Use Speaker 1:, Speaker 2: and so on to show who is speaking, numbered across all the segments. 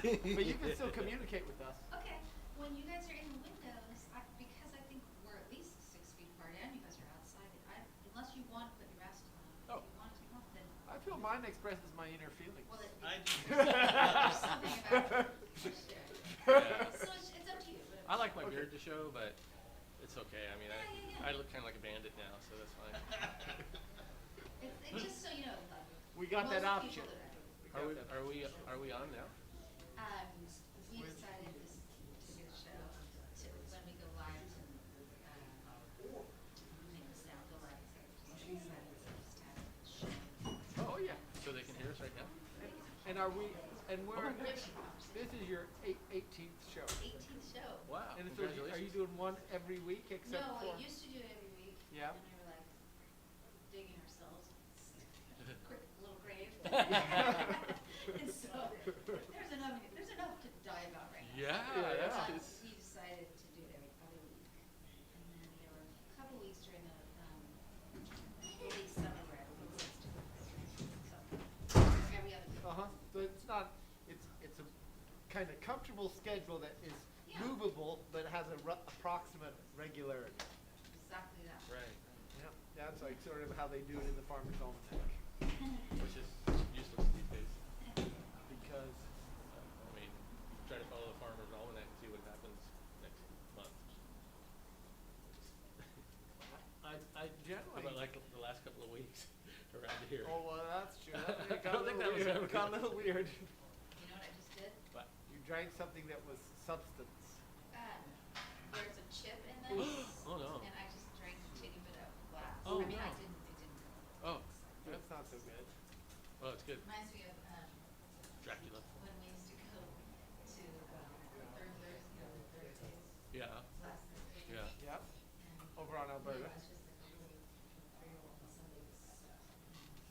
Speaker 1: But you can still communicate with us.
Speaker 2: Okay, when you guys are in the windows, because I think we're at least 6 feet apart, and you guys are outside. Unless you want to put your mask on,
Speaker 1: Oh.
Speaker 2: if you want to come up, then.
Speaker 1: I feel mine expresses my inner feelings.
Speaker 2: Well,
Speaker 3: I do.
Speaker 2: there's something about it.
Speaker 4: Yeah.
Speaker 2: So it's up to you.
Speaker 4: I like my
Speaker 1: Okay.
Speaker 4: beard to show, but it's okay. I mean,
Speaker 2: Yeah.
Speaker 4: I look kind of like a bandit now, so that's fine.
Speaker 2: It's just so you know, like,
Speaker 1: We got that
Speaker 2: most
Speaker 1: option.
Speaker 2: people that
Speaker 4: Are we on now?
Speaker 2: we decided this to do the show to when we go live to make the sound go live. So we decided to just have the show.
Speaker 4: Oh yeah. So they can hear us right now.
Speaker 1: And are we? And we're.
Speaker 2: Ribbon
Speaker 1: This
Speaker 2: conversation.
Speaker 1: is your 18th show.
Speaker 2: 18th show.
Speaker 4: Wow.
Speaker 1: And so are you doing one every week except
Speaker 2: No,
Speaker 1: for?
Speaker 2: we used to do it every week.
Speaker 1: Yeah.
Speaker 2: And we were like digging ourselves quick little grave. And so there's enough to die about right now.
Speaker 4: Yeah.
Speaker 1: Yeah.
Speaker 4: That's
Speaker 2: He decided to do it every other week, and then there were a couple weeks during the early summer where everyone was doing it. So every other week.
Speaker 1: So it's not. It's a kind of comfortable schedule that is
Speaker 2: Yeah.
Speaker 1: movable, but has a approximate regularity.
Speaker 2: Exactly that.
Speaker 4: right.
Speaker 1: Yeah. That's like sort of how they do it in the Farmer's Almanac.
Speaker 4: Which is useless these days.
Speaker 1: Because.
Speaker 4: I mean, try to follow the farmer's almanac and see what happens next month.
Speaker 1: I
Speaker 4: How
Speaker 1: generally.
Speaker 4: about like the last couple of weeks around here?
Speaker 1: Oh well, that's true. It
Speaker 4: I
Speaker 1: got
Speaker 4: don't
Speaker 1: a
Speaker 4: think
Speaker 1: little
Speaker 4: that was
Speaker 1: weird.
Speaker 4: ever
Speaker 1: It got a
Speaker 4: good.
Speaker 1: little weird.
Speaker 2: You know what I just did?
Speaker 4: But
Speaker 1: You drank something that was substance.
Speaker 2: There's a chip in this.
Speaker 4: Oh, no.
Speaker 2: And I just drank a teeny bit of glass.
Speaker 4: Oh,
Speaker 2: I mean,
Speaker 4: no.
Speaker 2: it didn't go.
Speaker 4: oh,
Speaker 1: That's not so good.
Speaker 4: oh, it's good.
Speaker 2: Reminds me of
Speaker 4: Dracula.
Speaker 2: when we used to go to Thursdays.
Speaker 4: Yeah.
Speaker 2: Last Thursday.
Speaker 4: Yeah.
Speaker 1: Yep.
Speaker 2: And
Speaker 1: Over on Alberta.
Speaker 2: It was just like a little 3-year-old and somebody was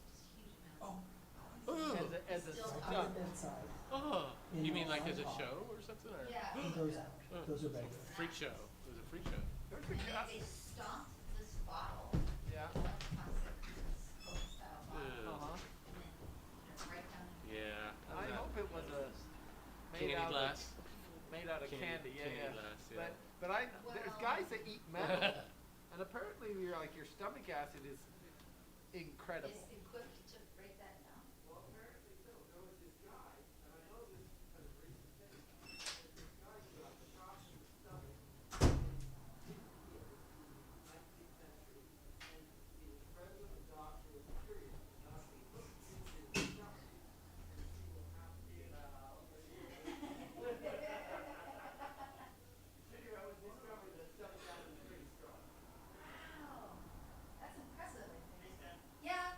Speaker 2: just huge amounts.
Speaker 4: Oh.
Speaker 1: As a
Speaker 2: Still
Speaker 1: stunt.
Speaker 5: Inside.
Speaker 4: Oh.
Speaker 5: In
Speaker 4: You mean like as a
Speaker 5: Hong Kong.
Speaker 4: show or something? Or?
Speaker 2: Yeah.
Speaker 5: It goes out. Those are regular.
Speaker 4: Freak show. It was a freak show.
Speaker 1: There's
Speaker 2: And
Speaker 1: a
Speaker 2: they stomped this bottle,
Speaker 1: Yeah.
Speaker 2: one classic Coke style bottle,
Speaker 1: Uh-huh.
Speaker 2: and then put it right down in the
Speaker 1: I
Speaker 4: Yeah. How's that?
Speaker 1: hope it was a
Speaker 4: Candy glass.
Speaker 1: Made out of candy. Yeah,
Speaker 4: Candy
Speaker 1: yeah.
Speaker 4: glass, yeah.
Speaker 1: But there's guys that eat metal, and apparently your stomach acid is incredible.
Speaker 2: Is equipped to break that down. Wow, that's impressive, I think. Yeah.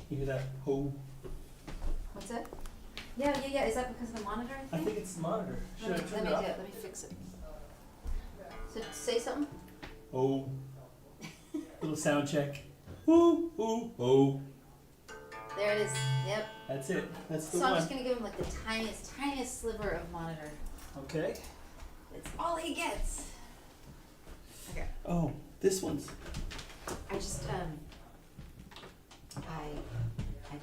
Speaker 5: You hear that? Oh.
Speaker 2: What's that? Yeah. Is that because of the monitor,
Speaker 5: I think it's the monitor. Should I turn it up?
Speaker 2: Let me fix it. So say something.
Speaker 5: Oh. Little sound check. Ooh, ooh, oh.
Speaker 2: There it is. Yep.
Speaker 5: That's it. That's the
Speaker 2: So I'm
Speaker 5: one.
Speaker 2: just gonna give him like the tiniest sliver of monitor.
Speaker 5: Okay.
Speaker 2: It's all he gets. Okay.
Speaker 5: Oh, this one's.
Speaker 2: I just I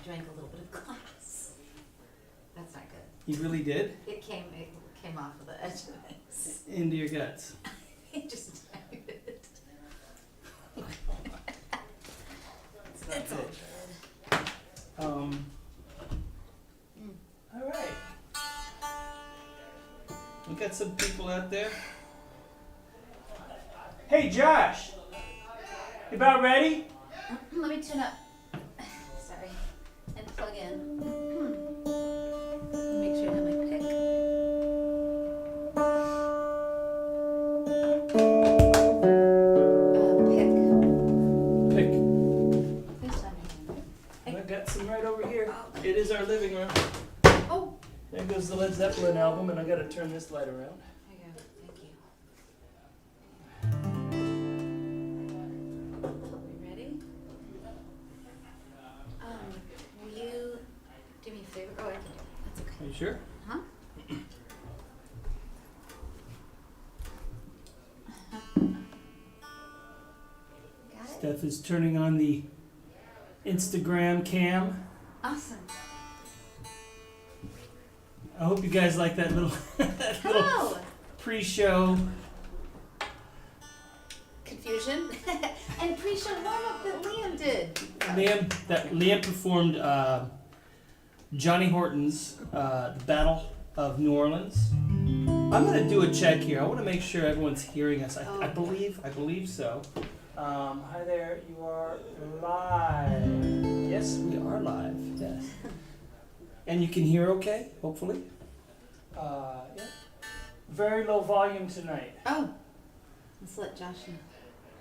Speaker 2: drank a little bit of glass. That's not good.
Speaker 5: You really did?
Speaker 2: It came off of the edge of it.
Speaker 5: Into your guts.
Speaker 2: It just drank it. It's all good.
Speaker 5: All right. We got some people out there. Hey, Josh. You about ready?
Speaker 2: Let me tune up. Sorry. And plug in. Make sure I have my pick.
Speaker 5: Pick.
Speaker 2: This time.
Speaker 5: I got some right over here. It is our living room.
Speaker 2: Oh.
Speaker 5: There goes the Led Zeppelin album, and I gotta turn this light around.
Speaker 2: There you go. Thank you. We ready? Will you do me a favor? Oh, I can do it. That's okay.
Speaker 5: Are you sure?
Speaker 2: Huh? Got it?
Speaker 5: Steph is turning on the Instagram cam.
Speaker 2: Awesome.
Speaker 5: I hope you guys like that little
Speaker 2: Hello.
Speaker 5: pre-show.
Speaker 2: Confusion. And pre-show warm-up that Liam did.
Speaker 5: Liam performed Johnny Horton's The Battle of New Orleans. I'm gonna do a check here. I want to make sure everyone's hearing us. I believe so. Hi there, you are live. Yes, we are live. Yes. And you can hear okay, hopefully. Yeah. Very low volume tonight.
Speaker 2: Oh. Let's let Josh know.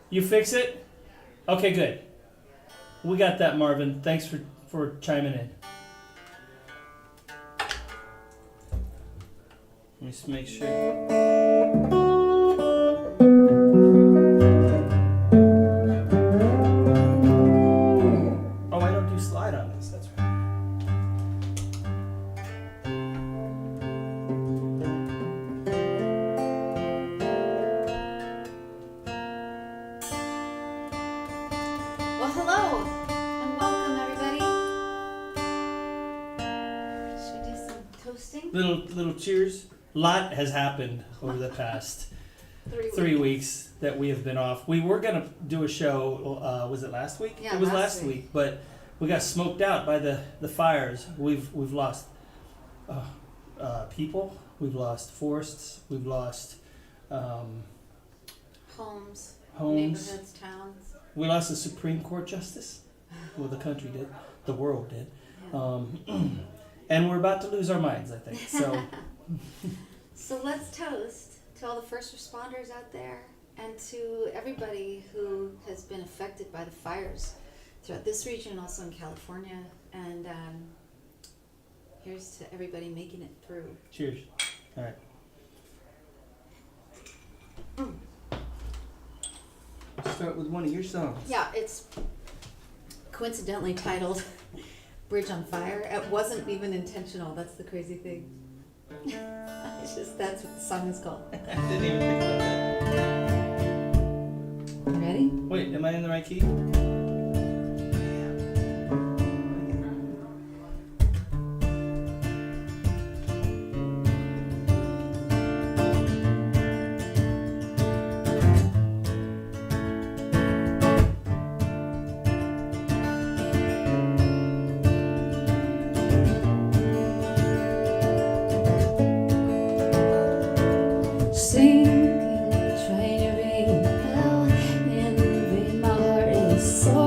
Speaker 5: You fix it? Okay, good. We got that, Marvin. Thanks for chiming in. Let me just make sure. Oh, I don't do slide on this. That's right.
Speaker 2: Well, hello and welcome, everybody. Should we do some toasting?
Speaker 5: Little cheers. A lot has happened over the past 3 weeks that we have been off. We were gonna do a show. Was it last week?
Speaker 2: Yeah,
Speaker 5: it was
Speaker 2: last
Speaker 5: last week, but we got smoked out by the fires. We've lost people. We've lost forests. We've lost
Speaker 2: Homes,
Speaker 5: homes.
Speaker 2: neighborhoods, towns.
Speaker 5: We lost a Supreme Court justice. Well, the country did. The world did.
Speaker 2: Yeah.
Speaker 5: And we're about to lose our minds, I think. So.
Speaker 2: So let's toast to all the first responders out there and to everybody who has been affected by the fires throughout this region, also in California. And here's to everybody making it through.
Speaker 5: Cheers. All right. Start with one of your songs.
Speaker 2: Yeah, it's coincidentally titled Bridge on Fire. It wasn't even intentional. That's the crazy thing. It's just that's what the song is called.
Speaker 5: I didn't even think about that.
Speaker 2: You ready?
Speaker 5: Wait, am I in the right key?
Speaker 2: Sinking, trying to ring the bell, and my heart is so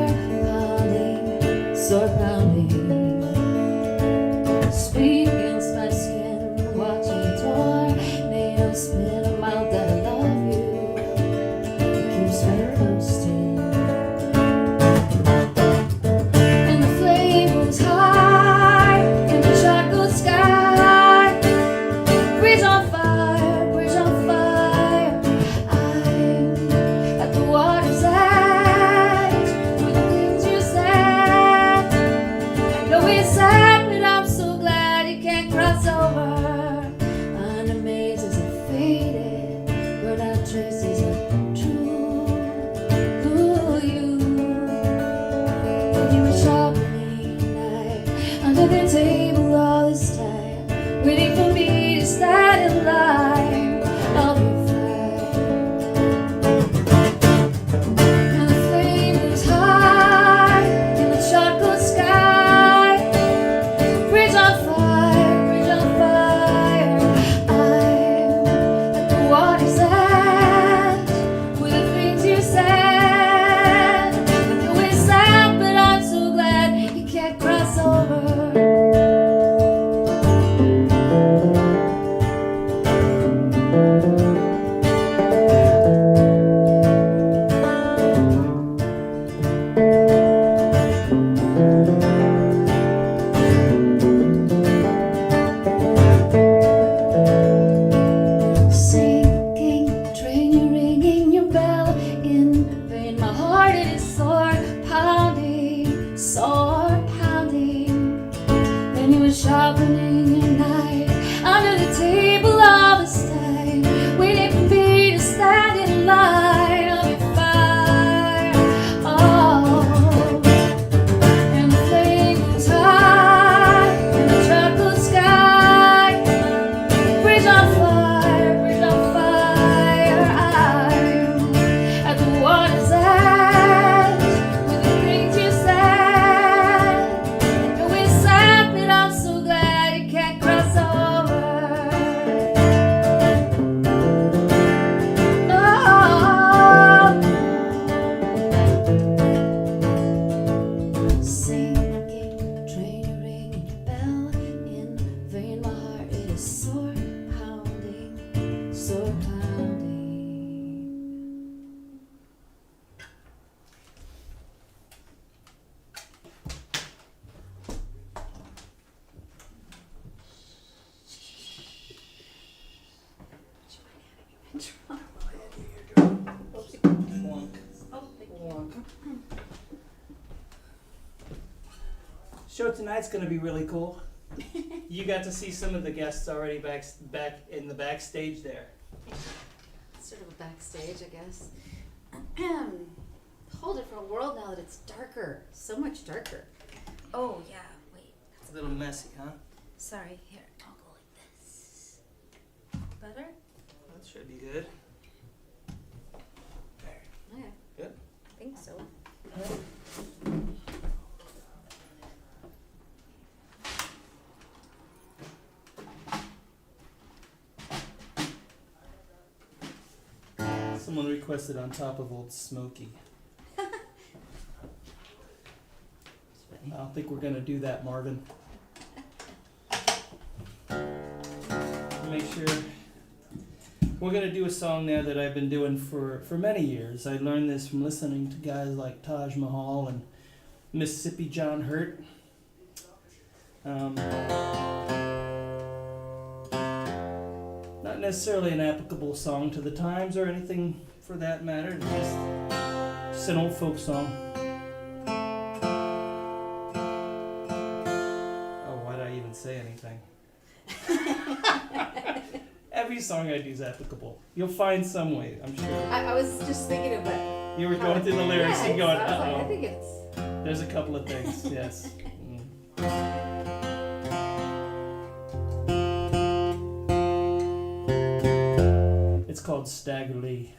Speaker 2: happening at night. Under the table all this time, waiting for me to stand in line. I'll be fine. Oh, and the flames high in the chocolate sky. Bridge on fire, bridge on fire. I'm at the water's edge with the green tear sad. And we sad, but I'm so glad you can't cross over. Oh, singing, train ringing your bell in vain. My heart is sore pounding, sore pounding.
Speaker 5: Show tonight's gonna be really cool. You got to see some of the guests already back in the backstage there.
Speaker 2: Sort of a backstage, I guess. Whole different world now that it's darker, so much darker. Oh yeah, wait.
Speaker 5: It's a little messy, huh?
Speaker 2: Sorry. Here, I'll go like this. Better?
Speaker 5: That should be good.
Speaker 2: Yeah.
Speaker 5: Good.
Speaker 2: I think so.
Speaker 5: Someone requested on top of Old Smoky. I don't think we're gonna do that, Marvin. Make sure. We're gonna do a song now that I've been doing for many years. I learned this from listening to guys like Taj Mahal and Mississippi John Hurt. Not necessarily an applicable song to the times or anything for that matter. Just an old folk song. Oh, why'd I even say anything? Every song I do is applicable. You'll find some way, I'm sure.
Speaker 2: I was just thinking of it.
Speaker 5: You were going through the lyrics and going,
Speaker 2: I was like, I
Speaker 5: uh-oh.
Speaker 2: think it's.
Speaker 5: There's a couple of things, yes. It's called Stagger Lee.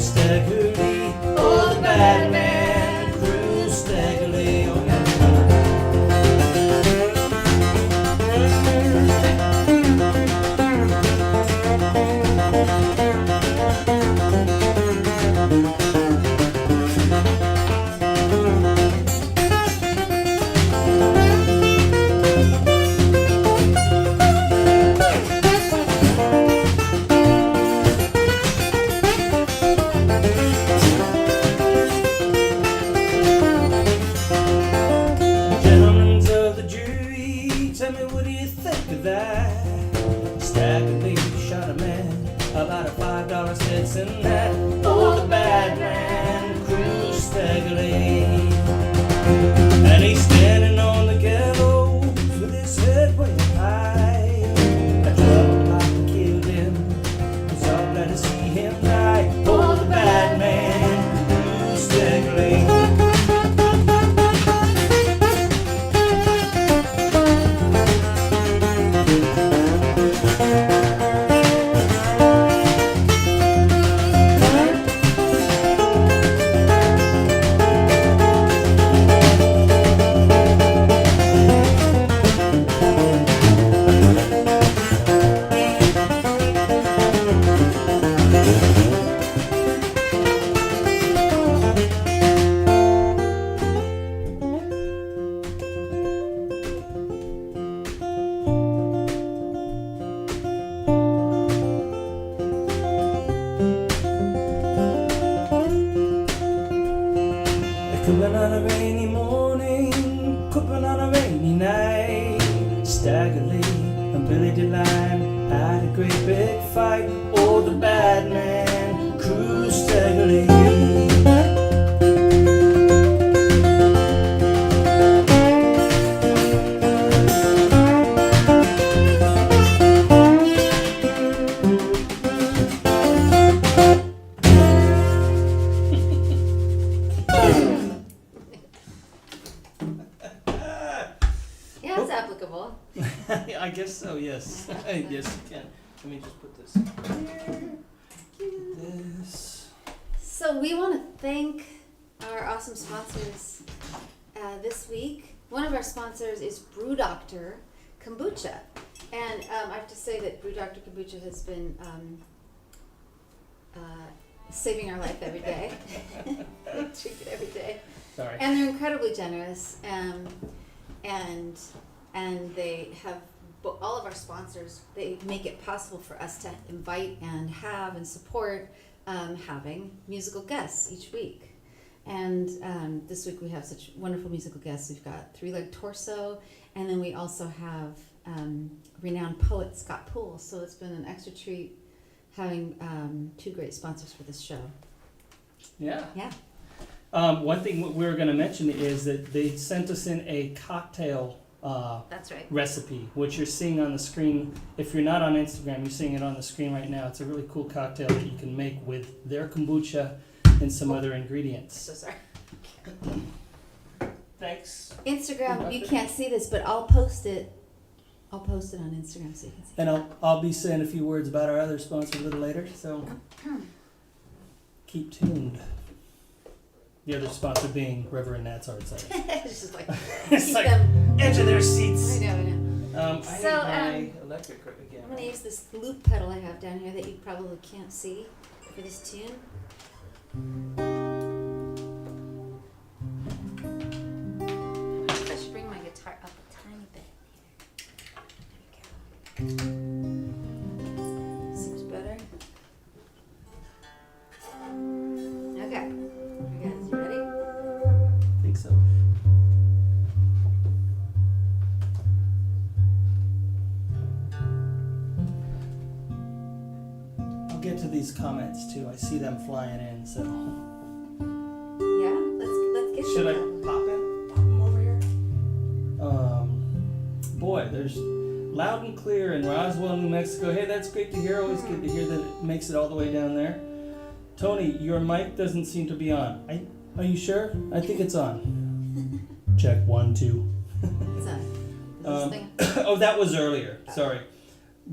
Speaker 5: staggerly. Oh, the bad man cruise staggerly. Oh, yeah. Gentlemen of the jury, tell me what do you think of that? Staggerly shot a man about a $5 Stetson hat. Oh, the bad man cruised staggerly, and he's standing on the gallows with his head way up high. A trouble like killed him, was all glad to see him die. Oh, the bad man cruised staggerly. Cooping on a rainy morning, cooping on a rainy night. Staggerly and Billy DeLime had a great big fight. Oh, the bad man cruised staggerly.
Speaker 2: Yeah, it's applicable.
Speaker 5: I guess so, yes. Yes, you can. Let me just put this here. This.
Speaker 2: So we want to thank our awesome sponsors this week. One of our sponsors is Brew Doctor Kombucha, and I have to say that Brew Doctor Kombucha has been saving our life every day. We drink it every day,
Speaker 5: Sorry.
Speaker 2: and they're incredibly generous. And they have all of our sponsors. They make it possible for us to invite and have and support having musical guests each week. And this week we have such wonderful musical guests. We've got Three Leg Torso, and then we also have renowned poet Scott Poole. So it's been an extra treat having two great sponsors for this show.
Speaker 5: Yeah.
Speaker 2: Yeah.
Speaker 5: One thing we were going to mention is that they sent us in a cocktail
Speaker 2: That's right.
Speaker 5: recipe, which you're seeing on the screen. If you're not on Instagram, you're seeing it on the screen right now. It's a really cool cocktail that you can make with their kombucha and some other ingredients.
Speaker 2: So sorry.
Speaker 5: Thanks.
Speaker 2: Instagram, you can't see this, but I'll post it. I'll post it on Instagram so you can see.
Speaker 5: And I'll be saying a few words about our other sponsor a little later, so keep tuned. The other sponsor being Reverend Nat's Art Cider.
Speaker 2: It's just like
Speaker 5: It's
Speaker 2: keep
Speaker 5: like
Speaker 2: them.
Speaker 5: edge of their
Speaker 2: I
Speaker 5: seats.
Speaker 2: know, I know.
Speaker 5: I
Speaker 2: So,
Speaker 5: need my electric again.
Speaker 2: I'm gonna use this loop pedal I have down here that you probably can't see for this tune. I should bring my guitar up a tiny bit here. There we go. Seems better. Okay. You guys ready?
Speaker 5: I think so. I'll get to these comments too. I see them flying in, so.
Speaker 2: Yeah. Let's get
Speaker 5: Should I
Speaker 2: to them.
Speaker 5: pop them over here? Boy, there's loud and clear in Roswell, New Mexico. Hey, that's great to hear. Always good to hear that it makes it all the way down there. Tony, your mic doesn't seem to be on. Are you sure? I think it's on. Check 1, 2.
Speaker 2: It's on. Is this thing?
Speaker 5: Oh, that was earlier. Sorry.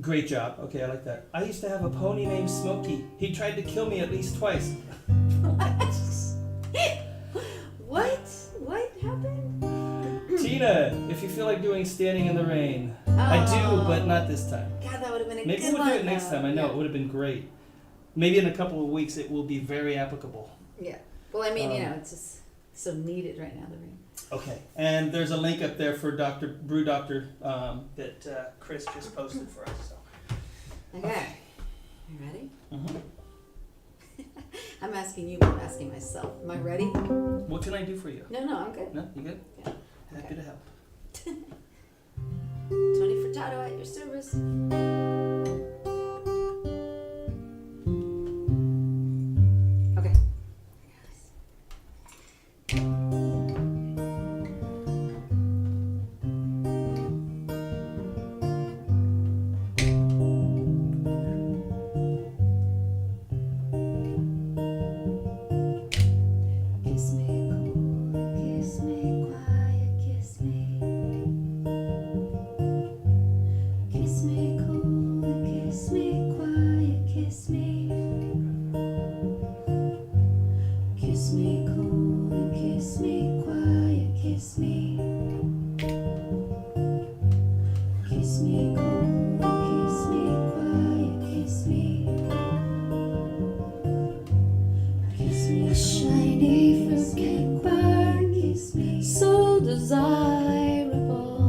Speaker 5: Great job. Okay, I like that. I used to have a pony named Smokey. He tried to kill me at least twice.
Speaker 2: What? What happened?
Speaker 5: Tina, if you feel like doing Standing in the Rain. I do, but not this time.
Speaker 2: God, that would have been a
Speaker 5: Maybe
Speaker 2: good
Speaker 5: we'll
Speaker 2: one.
Speaker 5: do it next time. I know, it would have been great. Maybe in a couple of weeks it will be very applicable.
Speaker 2: Yeah. Well, I mean, it's just so needed right now, the rain.
Speaker 5: Okay, and there's a link up there for Brew Doctor that Chris just posted for us. So.
Speaker 2: Okay. You ready?
Speaker 5: Mhm.
Speaker 2: I'm asking you, but I'm asking myself. Am I ready?
Speaker 5: What can I do for you?
Speaker 2: No, I'm good.
Speaker 5: No, you good?
Speaker 2: Yeah.
Speaker 5: Happy to help.
Speaker 2: Tony Furtado at your service. Okay. Kiss me cool, kiss me quiet, kiss me. Kiss me cool, kiss me quiet, kiss me. Kiss me cool, kiss me quiet, kiss me. Kiss me cool, kiss me quiet, kiss me. Kiss me shiny forget bar, kiss me. So desirable,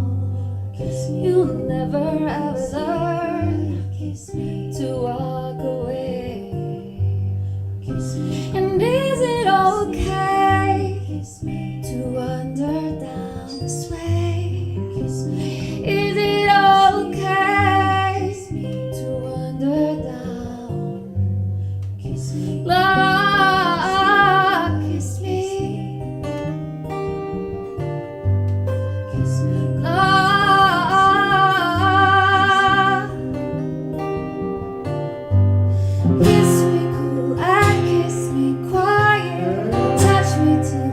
Speaker 2: kiss me. You'll never ever learn, kiss me. To walk away, kiss me. And is it okay, kiss me. To wander down this way, kiss me. Is it okay, kiss me. To wander down, kiss me. Love, kiss me. Kiss me. Love. Kiss me cool and kiss me quiet. Touch me till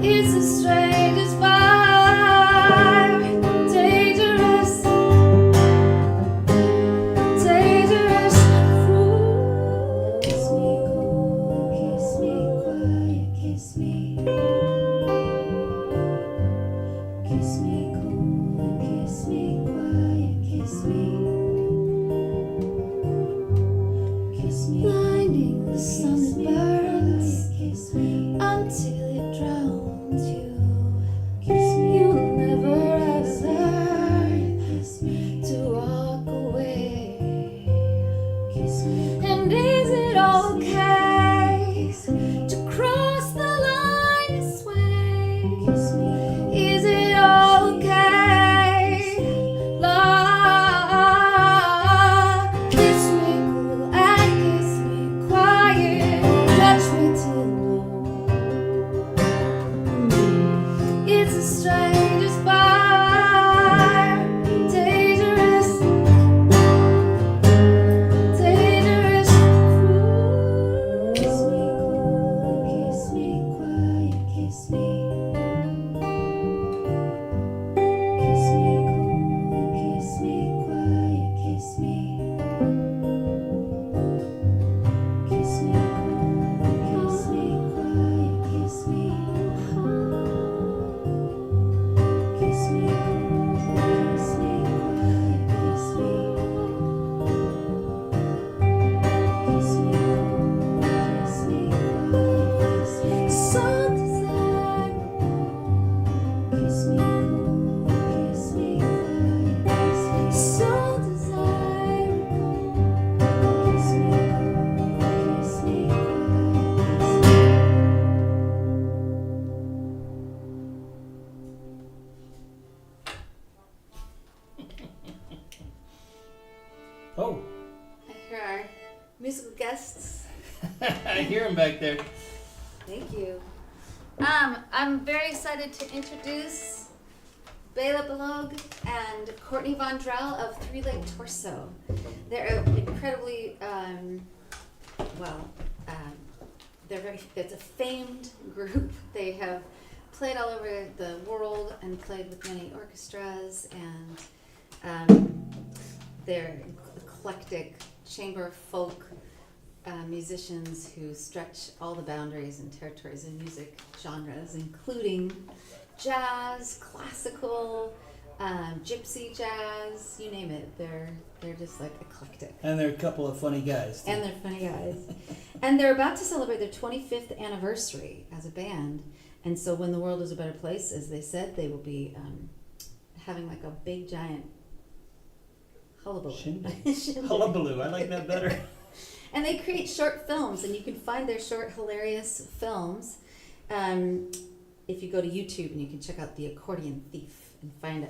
Speaker 2: it's a stranger's fire. Dangerous, dangerous fool. Kiss me cool, kiss me quiet, kiss me. Kiss me cool, kiss me quiet, kiss me. Kiss me. Blinding the sun that burns, kiss me. Until it drowns you. Kiss me. You'll never ever learn, kiss me. To walk away, kiss me. And is it okay, kiss me. To cross the line this way, kiss me. Is it okay, love? Kiss me cool and kiss me quiet. Touch me till it's a stranger's fire. Dangerous, dangerous fool. Kiss me cool, kiss me quiet, kiss me. Kiss me cool, kiss me quiet, kiss me. Kiss me cool, kiss me quiet, kiss me. Kiss me cool, kiss me quiet, kiss me. Kiss me cool, kiss me quiet, kiss me. So desirable. Kiss me cool, kiss me quiet, kiss me. So desirable. Kiss me cool, kiss me quiet, kiss me.
Speaker 5: Oh,
Speaker 2: Here are musical guests.
Speaker 5: I hear him back there.
Speaker 2: Thank you. I'm very excited to introduce Béla Balogh and Courtney von Drehle of Three Leg Torso. They're incredibly, they're it's a famed group. They have played all over the world and played with many orchestras, and they're eclectic chamber folk musicians who stretch all the boundaries and territories of music genres, including jazz, classical, gypsy jazz, you name it. They're just like eclectic.
Speaker 5: And they're a couple of funny guys. Too.
Speaker 2: And they're funny guys. And they're about to celebrate their 25th anniversary as a band. And so when the world is a better place, as they said, they will be having like a big giant hullabaloo.
Speaker 5: Shindig. Hullabaloo, I like that better.
Speaker 2: And they create short films, and you can find their short, hilarious films if you go to YouTube, and you can check out The Accordion Thief and find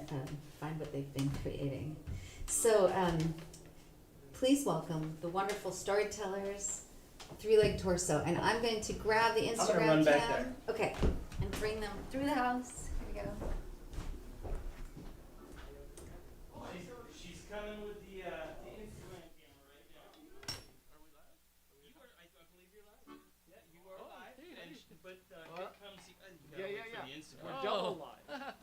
Speaker 2: what they've been creating. So please welcome the wonderful storytellers, Three-Legged Torso, and I'm going to grab the Instagram
Speaker 5: I'm gonna run back
Speaker 2: cam.
Speaker 5: there.
Speaker 2: Okay, and bring them through the house. Here we go.
Speaker 5: She's coming with the Instagram camera right now.
Speaker 4: Are we live?
Speaker 5: I believe you're live. Yeah, you are
Speaker 4: Oh,
Speaker 5: live.
Speaker 4: hey,
Speaker 5: And
Speaker 4: nice.
Speaker 5: but
Speaker 1: What?
Speaker 5: come see.
Speaker 1: Yeah.
Speaker 5: For the Instagram.
Speaker 1: We're
Speaker 4: Oh.
Speaker 1: double live.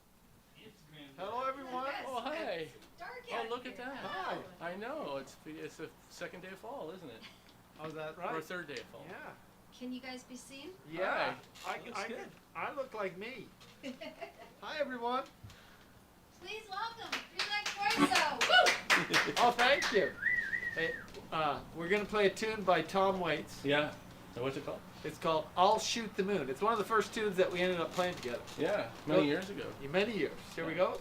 Speaker 5: Instagram.
Speaker 1: Hello, everyone.
Speaker 2: Yes.
Speaker 4: Oh, hi.
Speaker 2: Dark
Speaker 4: Oh,
Speaker 2: out
Speaker 4: look at
Speaker 2: here.
Speaker 4: that.
Speaker 1: Hi.
Speaker 4: I know. It's the second day of fall, isn't it?
Speaker 1: Oh, is that
Speaker 4: Or
Speaker 1: right?
Speaker 4: third day of fall.
Speaker 1: Yeah.
Speaker 2: Can you guys be seen?
Speaker 1: Yeah.
Speaker 4: Looks good.
Speaker 1: I look like me. Hi, everyone.
Speaker 2: Please welcome Three-Legged Torso. Woo!
Speaker 1: Oh, thank you. Hey, we're gonna play a tune by Tom Waits.
Speaker 4: Yeah. So what's it called?
Speaker 1: It's called "I'll Shoot the Moon." It's one of the first tunes that we ended up playing together.
Speaker 4: Yeah. Many years ago.
Speaker 1: Many years. Here we go.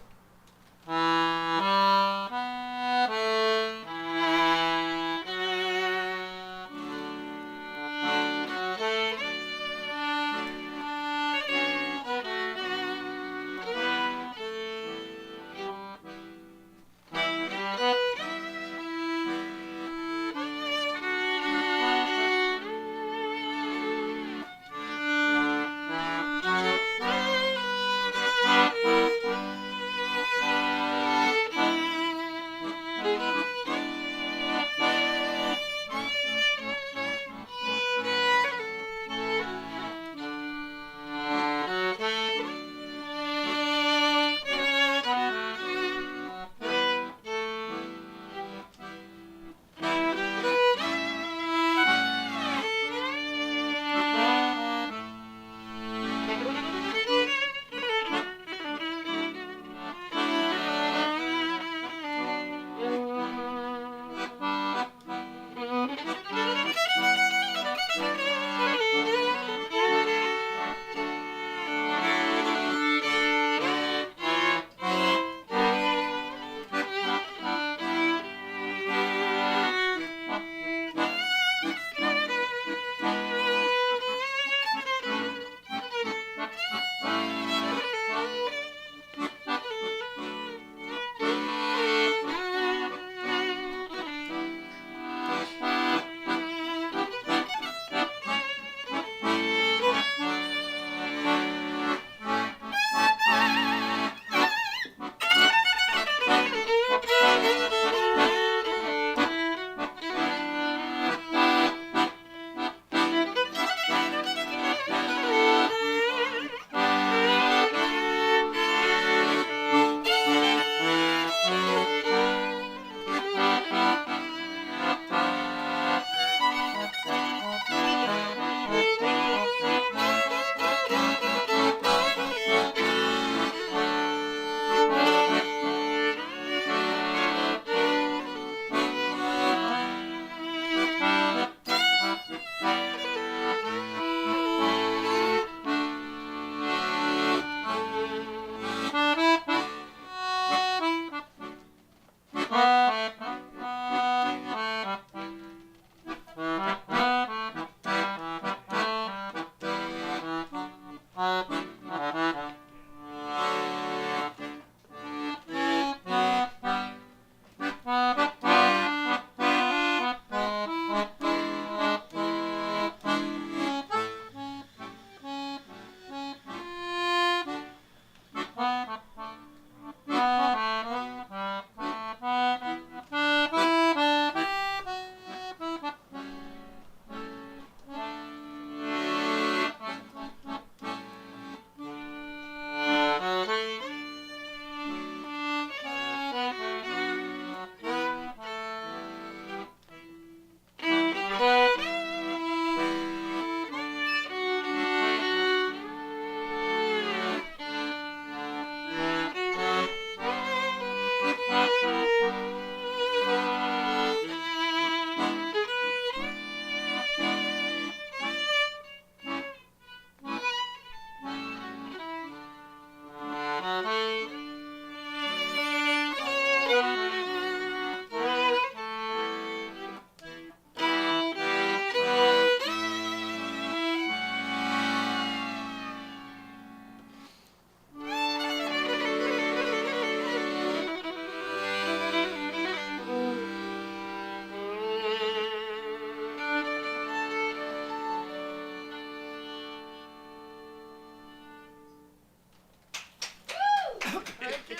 Speaker 1: Thank you.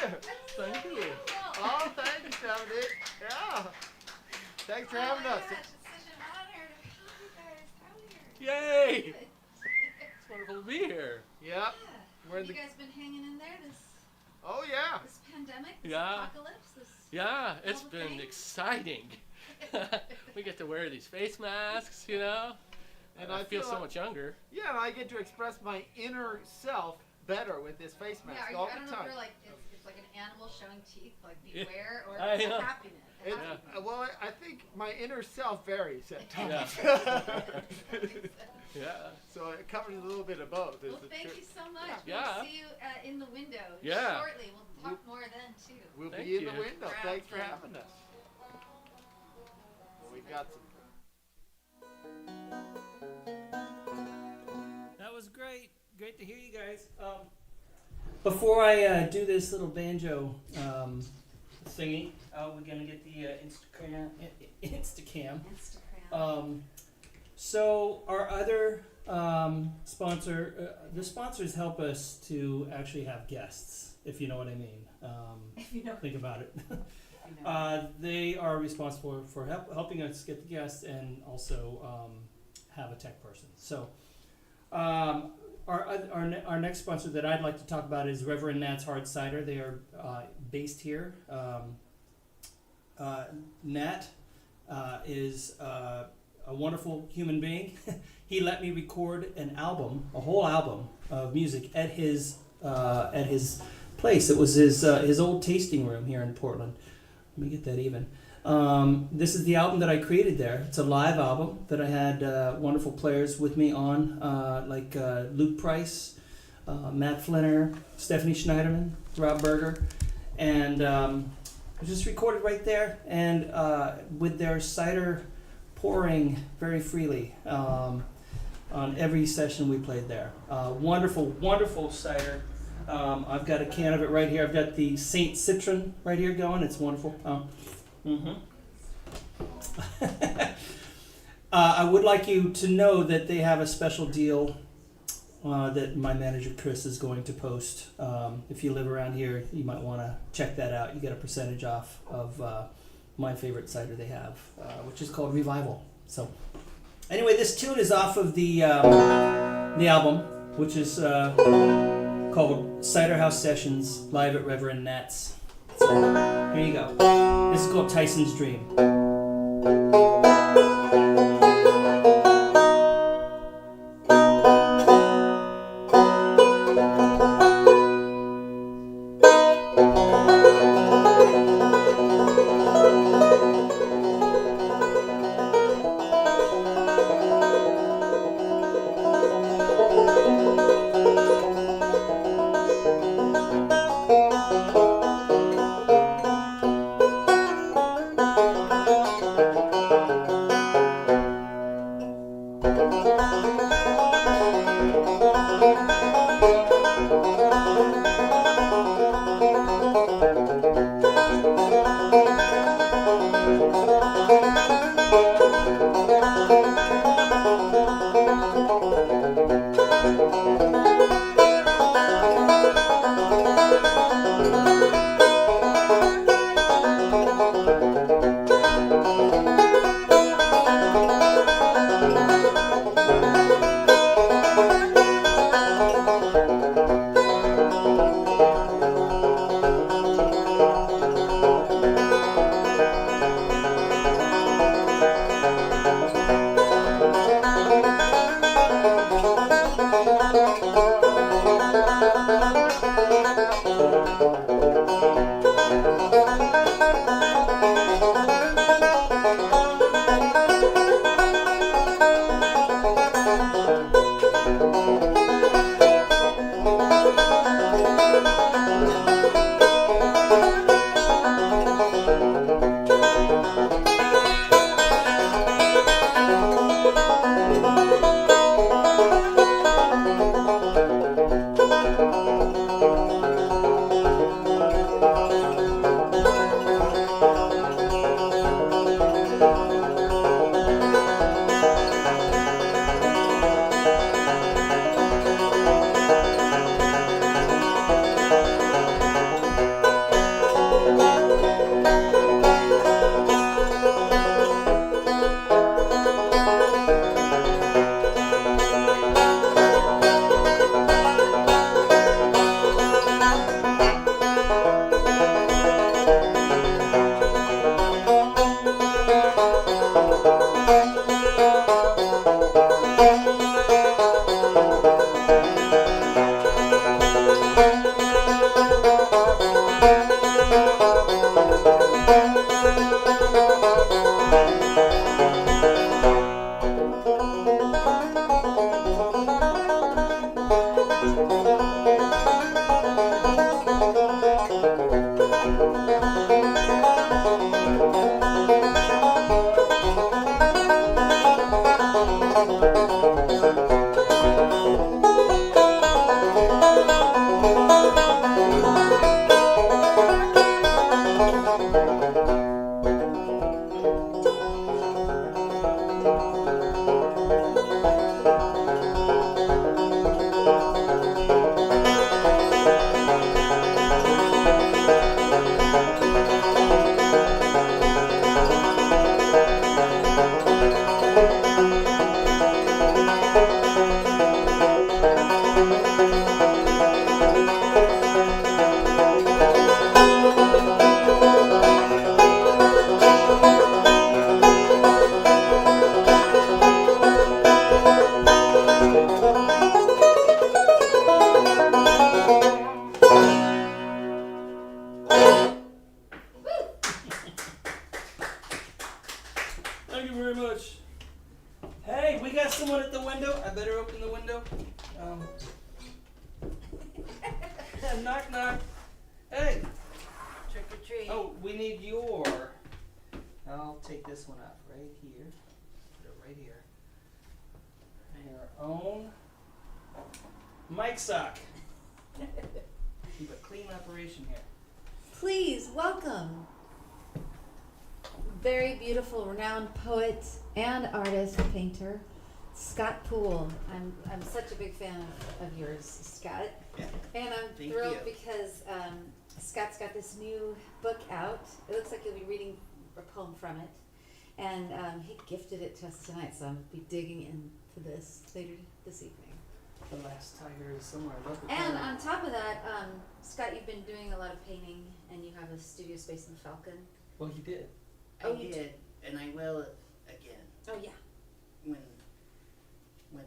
Speaker 4: Thank you.
Speaker 1: Oh, thank you, Dominic. Yeah. Thanks for having us.
Speaker 2: It's such an honor to have you guys out here.
Speaker 4: Yay!
Speaker 2: Good.
Speaker 4: It's wonderful to be here.
Speaker 1: Yep.
Speaker 2: Yeah.
Speaker 1: We're
Speaker 2: Have
Speaker 1: the-
Speaker 2: you guys been hanging in there
Speaker 1: Oh, yeah.
Speaker 2: this pandemic, this
Speaker 4: Yeah.
Speaker 2: apocalypse, this
Speaker 4: Yeah, it's
Speaker 2: all the
Speaker 4: been
Speaker 2: things?
Speaker 4: exciting. We get to wear these face masks, you know,
Speaker 1: And
Speaker 4: I
Speaker 1: I
Speaker 4: feel
Speaker 1: feel
Speaker 4: so
Speaker 1: like-
Speaker 4: much younger.
Speaker 1: Yeah, and I get to express my inner self better with this face mask
Speaker 2: Yeah, are you,
Speaker 1: all
Speaker 2: I
Speaker 1: the
Speaker 2: don't know if
Speaker 1: time.
Speaker 2: you're like it's like an animal showing teeth, like beware, or
Speaker 4: I
Speaker 2: it's
Speaker 4: know.
Speaker 2: a happiness. a
Speaker 1: It-
Speaker 2: happiness.
Speaker 1: well, I think my inner self varies at
Speaker 4: Yeah.
Speaker 1: times.
Speaker 4: Yeah.
Speaker 1: So it covers a little bit of both.
Speaker 2: Well,
Speaker 1: is the
Speaker 2: thank
Speaker 1: truth.
Speaker 2: you so much.
Speaker 4: Yeah.
Speaker 2: We'll see you in the window
Speaker 4: Yeah.
Speaker 2: shortly. We'll talk more then too.
Speaker 1: We'll
Speaker 4: Thank
Speaker 1: be in the
Speaker 4: you.
Speaker 1: window.
Speaker 2: Proud
Speaker 1: Thanks for
Speaker 2: thing.
Speaker 1: having us. We've got some.
Speaker 5: That was great. Great to hear you guys. Before I do this little banjo thingy, we're gonna get the Instagram.
Speaker 2: Instagram.
Speaker 5: So our other sponsor, the sponsors help us to actually have guests, if you know what I mean.
Speaker 2: If you know.
Speaker 5: Think about it.
Speaker 2: You know.
Speaker 5: They are responsible for helping us get the guests and also have a tech person. So our next sponsor that I'd like to talk about is Reverend Nat's Hard Cider. They are based here. Nat is a wonderful human being. He let me record an album, a whole album of music at his place. It was his old tasting room here in Portland. Let me get that even. This is the album that I created there. It's a live album that I had wonderful players with me on, like Luke Price, Matt Flinner, Stephanie Schneiderman, Rob Berger, and it was just recorded right there, and with their cider pouring very freely on every session we played there. Wonderful, wonderful cider. I've got a can of it right here. I've got the Saint Citron right here going. It's wonderful. I would like you to know that they have a special deal that my manager Chris is going to post. If you live around here, you might want to check that out. You get a percentage off of my favorite cider they have, which is called Revival. So, anyway, this tune is off of the album, which is called Cider House Sessions live at Reverend Nat's. So, here you go. This is called Tyson's Dream. Thank you very much. Hey, we got someone at the window. I better open the window. Knock, knock. Hey.
Speaker 2: Trick or treat.
Speaker 5: Oh, we need your. I'll take this one out right here. Put it right here. Your own mic sock. Keep a clean operation here.
Speaker 2: Please welcome very beautiful, renowned poet and artist, painter, Scott Poole. I'm such a big fan of yours, Scott.
Speaker 3: Yeah.
Speaker 2: And I'm
Speaker 3: Thank
Speaker 2: thrilled
Speaker 3: you.
Speaker 2: because Scott's got this new book out. It looks like you'll be reading a poem from it. And he gifted it to us tonight, so I'll be digging into this later this evening.
Speaker 5: The last tiger is somewhere. I love the
Speaker 2: And
Speaker 5: tiger.
Speaker 2: on top of that, Scott, you've been doing a lot of painting, and you have a studio space in Falcon.
Speaker 5: Well, he did.
Speaker 3: I
Speaker 2: Oh, you
Speaker 3: did, and I will again
Speaker 2: Oh yeah,
Speaker 3: when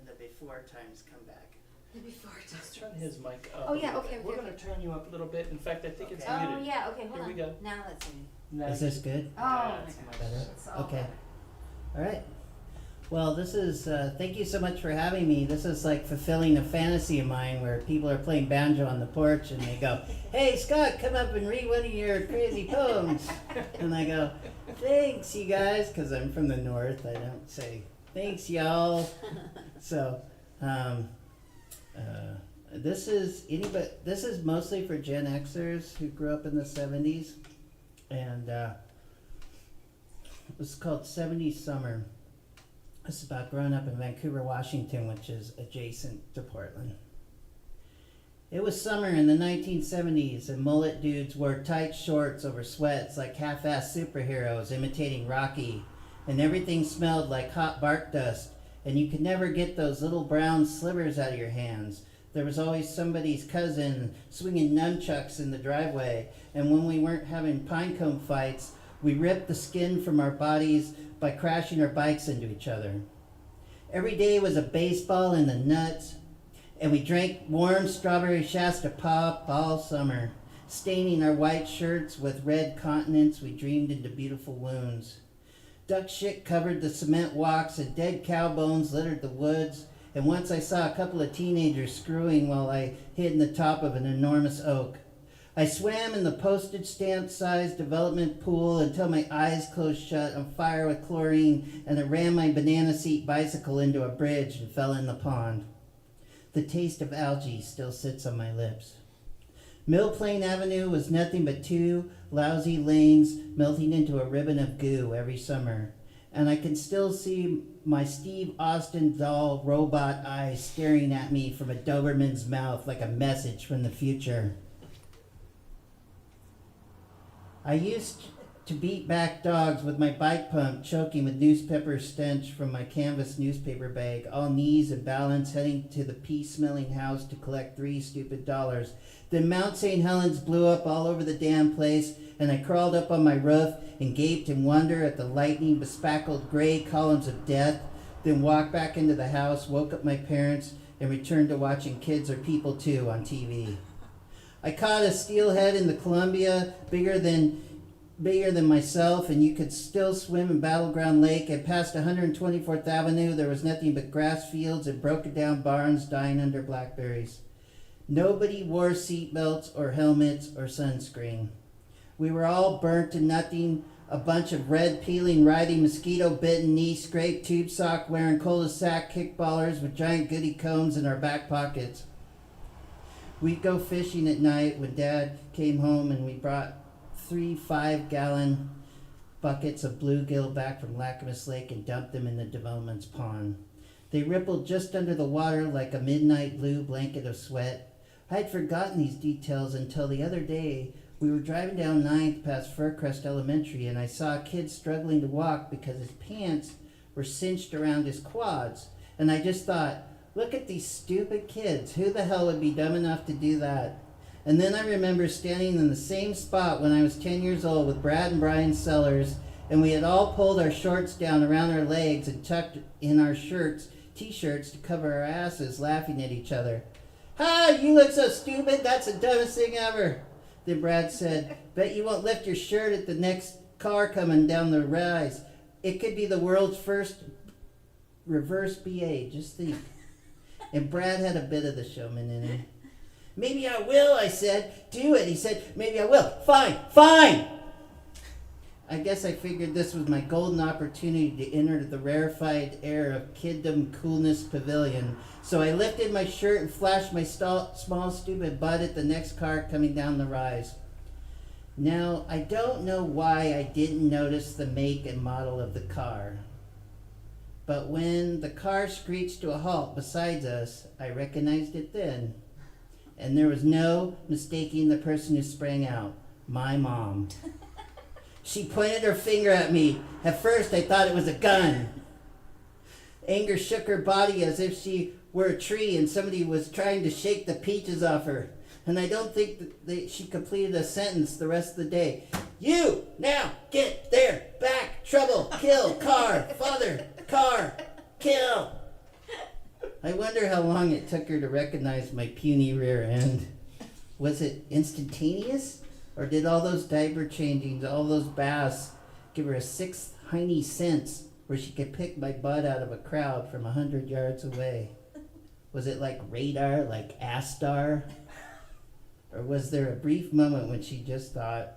Speaker 3: the before times come back.
Speaker 2: before
Speaker 5: Let's turn his mic up.
Speaker 2: Oh,
Speaker 5: a
Speaker 2: yeah,
Speaker 5: little
Speaker 2: okay,
Speaker 5: bit. We're
Speaker 2: okay,
Speaker 5: gonna
Speaker 2: okay.
Speaker 5: turn you up a little bit. In fact, I think it's
Speaker 3: Okay.
Speaker 5: muted.
Speaker 2: Oh yeah, okay, hold
Speaker 5: Here
Speaker 2: on.
Speaker 5: we go.
Speaker 2: Now let's see.
Speaker 5: Now
Speaker 6: Is this good?
Speaker 2: Oh
Speaker 5: Yeah,
Speaker 2: my
Speaker 5: it's
Speaker 2: gosh,
Speaker 5: much
Speaker 6: better.
Speaker 2: it's all
Speaker 6: Okay.
Speaker 2: better.
Speaker 6: All right. Well, this is, thank you so much for having me. This is like fulfilling a fantasy of mine where people are playing banjo on the porch and they go, hey, Scott, come up and read one of your crazy poems. And I go, thanks, you guys, because I'm from the north. I don't say, thanks, y'all. So, this is mostly for Gen Xers who grew up in the 70s. And it was called 70s Summer. It's about growing up in Vancouver, Washington, which is adjacent to Portland. It was summer in the 1970s, and mullet dudes wore tight shorts over sweats like half-assed superheroes imitating Rocky, and everything smelled like hot bark dust, and you could never get those little brown slivers out of your hands. There was always somebody's cousin swinging nunchucks in the driveway, and when we weren't having pinecone fights, we ripped the skin from our bodies by crashing our bikes into each other. Every day was a baseball in the nuts, and we drank warm strawberry Shasta pop all summer. Staining our white shirts with red continents, we dreamed into beautiful wounds. Duck shit covered the cement walks, and dead cow bones littered the woods, and once I saw a couple of teenagers screwing while I hid in the top of an enormous oak. I swam in the postage stamp-sized development pool until my eyes closed shut on fire with chlorine, and I ran my banana seat bicycle into a bridge and fell in the pond. The taste of algae still sits on my lips. Mill Plain Avenue was nothing but two lousy lanes melting into a ribbon of goo every summer, and I can still see my Steve Austin doll robot eyes staring at me from a Doberman's mouth like a message from the future. I used to beat back dogs with my bike pump, choking with newspaper stench from my canvas newspaper bag, all knees and balance, heading to the pea-smelling house to collect $3 stupid. Then Mount St. Helens blew up all over the damn place, and I crawled up on my roof and gaped in wonder at the lightning-bespackled gray columns of death, then walked back into the house, woke up my parents, and returned to watching Kids Are People Too on TV. I caught a steelhead in the Columbia, bigger than myself, and you could still swim in Battleground Lake. And past 124th Avenue, there was nothing but grass fields and broken down barns dying under blackberries. Nobody wore seatbelts or helmets or sunscreen. We were all burnt to nothing, a bunch of red peeling, riding, mosquito-bitten, knee-scraped, tube sock wearing cul-de-sac kickballers with giant goody combs in our back pockets. We'd go fishing at night when Dad came home, and we brought 3 5-gallon buckets of bluegill back from Lacamas Lake and dumped them in the development's pond. They rippled just under the water like a midnight blue blanket of sweat. I had forgotten these details until the other day. We were driving down 9th past Fircrest Elementary, and I saw a kid struggling to walk because his pants were cinched around his quads. And I just thought, look at these stupid kids. Who the hell would be dumb enough to do that? And then I remember standing in the same spot when I was 10 years old with Brad and Brian Sellers, and we had all pulled our shorts down around our legs and tucked in our t-shirts to cover our asses, laughing at each other. "Ha, you look so stupid, that's the dumbest thing ever." Then Brad said, "Bet you won't lift your shirt at the next car coming down the rise. It could be the world's first reverse BA, just think. And Brad had a bit of the showman in him. Maybe I will, I said. Do it. He said, maybe I will. Fine, fine. I guess I figured this was my golden opportunity to enter the rarefied air of Kiddom Coolness Pavilion. So I lifted my shirt and flashed my small stupid butt at the next car coming down the rise. Now, I don't know why I didn't notice the make and model of the car. But when the car screeched to a halt beside us, I recognized it then. And there was no mistaking the person who sprang out. My mom. She pointed her finger at me. At first, I thought it was a gun. Anger shook her body as if she were a tree and somebody was trying to shake the peaches off her. And I don't think that she completed a sentence the rest of the day. You, now, get there, back, trouble, kill, car, father, car, kill. I wonder how long it took her to recognize my puny rear end. Was it instantaneous? Or did all those diaper changings, all those baths, give her a sixth hiney sense where she could pick my butt out of a crowd from 100 yards away? Was it like radar, like Astar? Or was there a brief moment when she just thought,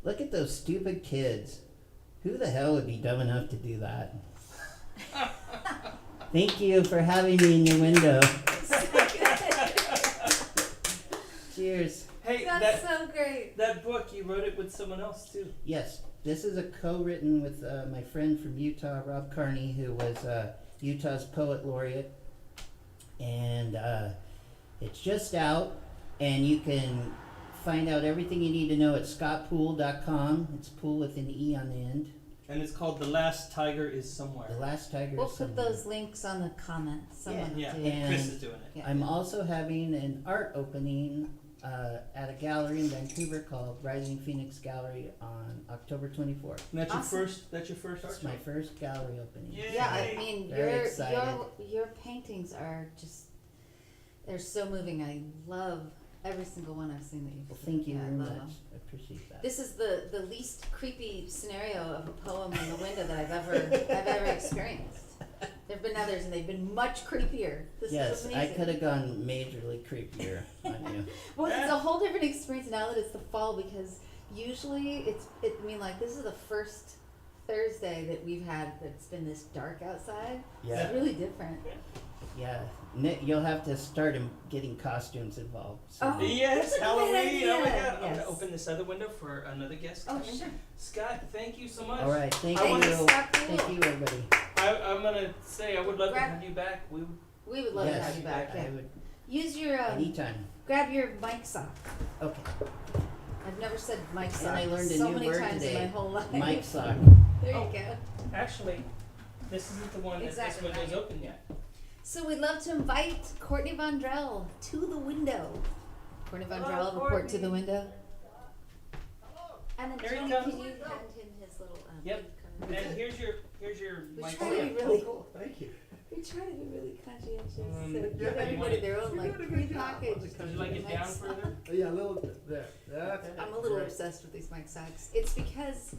Speaker 6: look at those stupid kids. Who the hell would be dumb enough to do that? Thank you for having me in your window. Cheers.
Speaker 5: Hey,
Speaker 2: That's so great.
Speaker 5: that book, you wrote it with someone else too.
Speaker 6: Yes, this is a co-written with my friend from Utah, Rob Carney, who was Utah's poet laureate. And it's just out, and you can find out everything you need to know at scottpoole.com. It's Poole with an E on the end.
Speaker 5: And it's called The Last Tiger Is Somewhere.
Speaker 6: The Last Tiger
Speaker 2: We'll
Speaker 6: is
Speaker 2: put
Speaker 6: Somewhere.
Speaker 2: those links on the comments. Someone
Speaker 5: Yeah,
Speaker 2: do.
Speaker 6: And
Speaker 5: Chris is doing it.
Speaker 2: Yeah.
Speaker 6: I'm also having an art opening at a gallery in Vancouver called Rising Phoenix Gallery on October 24th.
Speaker 5: And that's
Speaker 2: Awesome.
Speaker 5: your first art
Speaker 6: It's my
Speaker 5: show?
Speaker 6: first gallery opening.
Speaker 5: Yeah.
Speaker 2: Yeah, I mean,
Speaker 6: Very excited.
Speaker 2: your paintings are just, they're so moving. I love every single one I've seen that you've
Speaker 6: Well,
Speaker 2: done.
Speaker 6: thank you
Speaker 2: Yeah, I
Speaker 6: very
Speaker 2: love
Speaker 6: much.
Speaker 2: them.
Speaker 6: I appreciate that.
Speaker 2: This is the least creepy scenario of a poem in the window that I've ever experienced. There've been others and they've been much creepier. This
Speaker 6: Yes,
Speaker 2: is
Speaker 6: I
Speaker 2: amazing.
Speaker 6: could have gone majorly creepier on you.
Speaker 2: Well, it's a whole different experience now that it's the fall because usually this is the first Thursday that we've had that's been this dark outside.
Speaker 6: Yeah.
Speaker 2: It's really different.
Speaker 6: Yeah, you'll have to start getting costumes involved. So.
Speaker 2: Oh.
Speaker 5: Yes,
Speaker 2: That's a great
Speaker 5: Halloween.
Speaker 2: idea.
Speaker 5: Oh my god. I'm
Speaker 2: Yes.
Speaker 5: gonna open this other window for another guest.
Speaker 2: Oh,
Speaker 5: coming.
Speaker 2: sure.
Speaker 5: Scott, thank you so much.
Speaker 6: All right, thank
Speaker 5: I wanna
Speaker 6: you.
Speaker 2: Scott Poole.
Speaker 6: Thank you, everybody.
Speaker 5: I'm gonna say I would love to
Speaker 2: Grab-
Speaker 5: have you back. We
Speaker 2: We would love to
Speaker 6: Yes,
Speaker 2: have you back.
Speaker 6: I
Speaker 2: Yeah.
Speaker 6: would
Speaker 2: Use your
Speaker 6: anytime.
Speaker 2: grab your mic sock.
Speaker 6: Okay,
Speaker 2: I've never said mic sock
Speaker 6: and I learned a
Speaker 2: so
Speaker 6: new
Speaker 2: many
Speaker 6: word
Speaker 2: times in my
Speaker 6: today.
Speaker 2: whole life.
Speaker 6: Mike sock.
Speaker 2: There
Speaker 5: Oh.
Speaker 2: you go.
Speaker 5: actually, this isn't the one
Speaker 2: Exactly,
Speaker 5: that this window's
Speaker 2: right.
Speaker 5: open yet.
Speaker 2: So we'd love to invite Courtney Von Drehle to the window. Courtney Von
Speaker 5: Hello,
Speaker 2: Drehle, report to the window. And then
Speaker 5: Here he
Speaker 2: Tony,
Speaker 5: comes.
Speaker 2: can you hand him his little
Speaker 5: Yep.
Speaker 2: card?
Speaker 5: And here's your
Speaker 2: We
Speaker 5: mic.
Speaker 2: try to be really,
Speaker 1: Thank you.
Speaker 2: we try to be really conscientious.
Speaker 5: Um,
Speaker 2: So
Speaker 5: yeah,
Speaker 2: give
Speaker 5: you
Speaker 2: everybody
Speaker 5: wanna-
Speaker 2: their own
Speaker 1: You're
Speaker 2: like
Speaker 1: doing a good job.
Speaker 2: prepackaged.
Speaker 5: Would you like it
Speaker 2: mic
Speaker 5: down
Speaker 2: sock.
Speaker 5: further?
Speaker 1: Yeah, a little bit there. That's
Speaker 2: I'm a little
Speaker 1: great.
Speaker 2: obsessed with these mic socks. It's because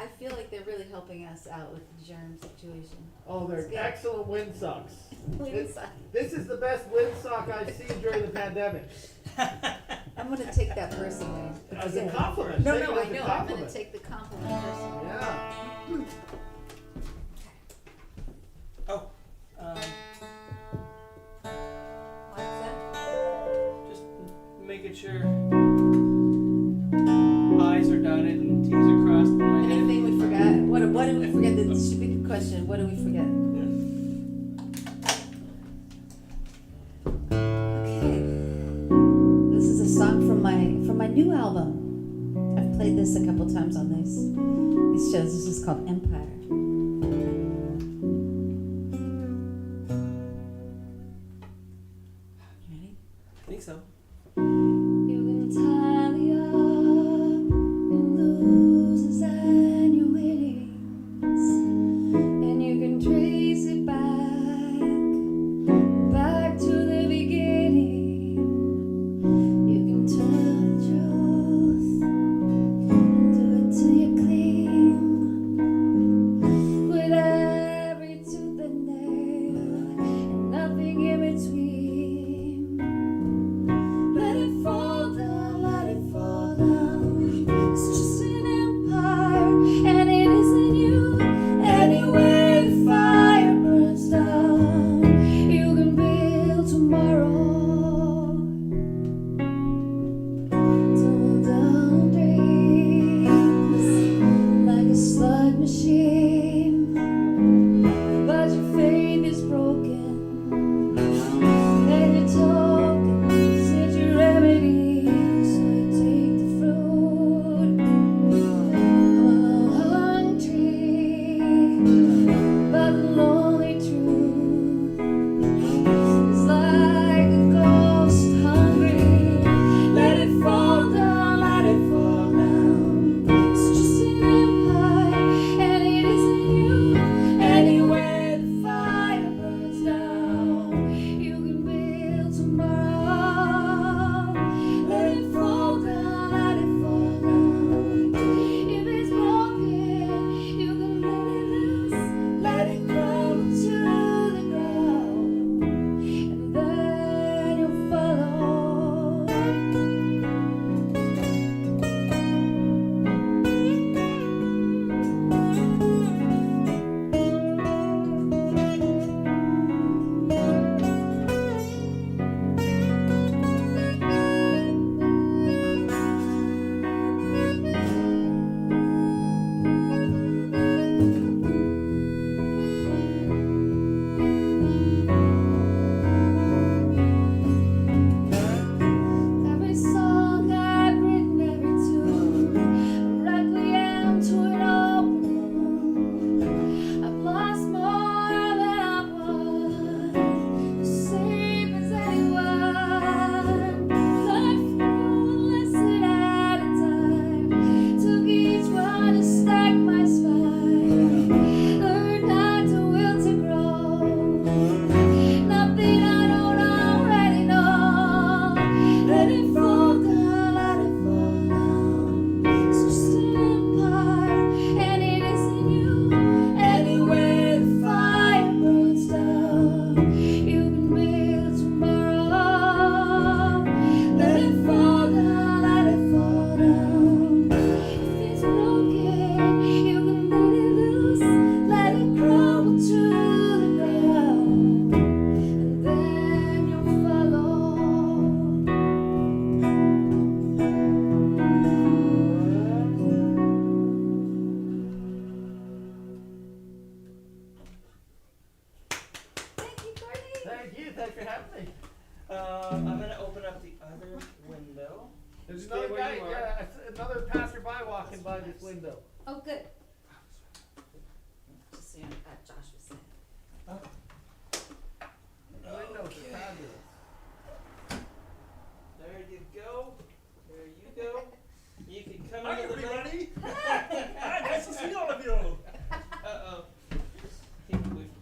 Speaker 2: I feel like they're really helping us out with the germ situation.
Speaker 1: Oh, they're
Speaker 2: Yeah.
Speaker 1: excellent wind socks.
Speaker 2: Wind sock.
Speaker 1: This is the best wind sock I've seen during the pandemic.
Speaker 2: I'm gonna take that personally.
Speaker 1: As a compliment.
Speaker 2: No,
Speaker 1: Take
Speaker 2: no,
Speaker 1: it
Speaker 2: I
Speaker 1: as a
Speaker 2: know. I'm gonna
Speaker 1: compliment.
Speaker 2: take the compliment personally.
Speaker 1: Yeah.
Speaker 5: Oh,
Speaker 2: What's that?
Speaker 5: just making sure I's are dotted and T's are crossed in my head.
Speaker 2: Anything we forgot? What did we forget? That should be the question. What did we forget? Okay. This is a song from my new album. I've played this a couple times on these shows. This is called Empire. You ready?
Speaker 5: I think so.
Speaker 2: You can tie me up in losers and your winnings, and you can trace it back to the beginning. You can tell the truth and do it till you clean.
Speaker 1: for having me.
Speaker 5: I'm gonna open up the other window.
Speaker 1: There's
Speaker 5: Stay
Speaker 1: another
Speaker 5: where
Speaker 1: guy,
Speaker 5: you are.
Speaker 1: yeah, another passerby walking by this window.
Speaker 2: Oh, good. Just so you know, Josh was saying.
Speaker 1: The windows are fabulous.
Speaker 5: There you go. There you go. You can come
Speaker 7: Hi,
Speaker 5: into the light.
Speaker 7: everybody. Hi, nice to see all of you.
Speaker 5: Uh-oh. I think we've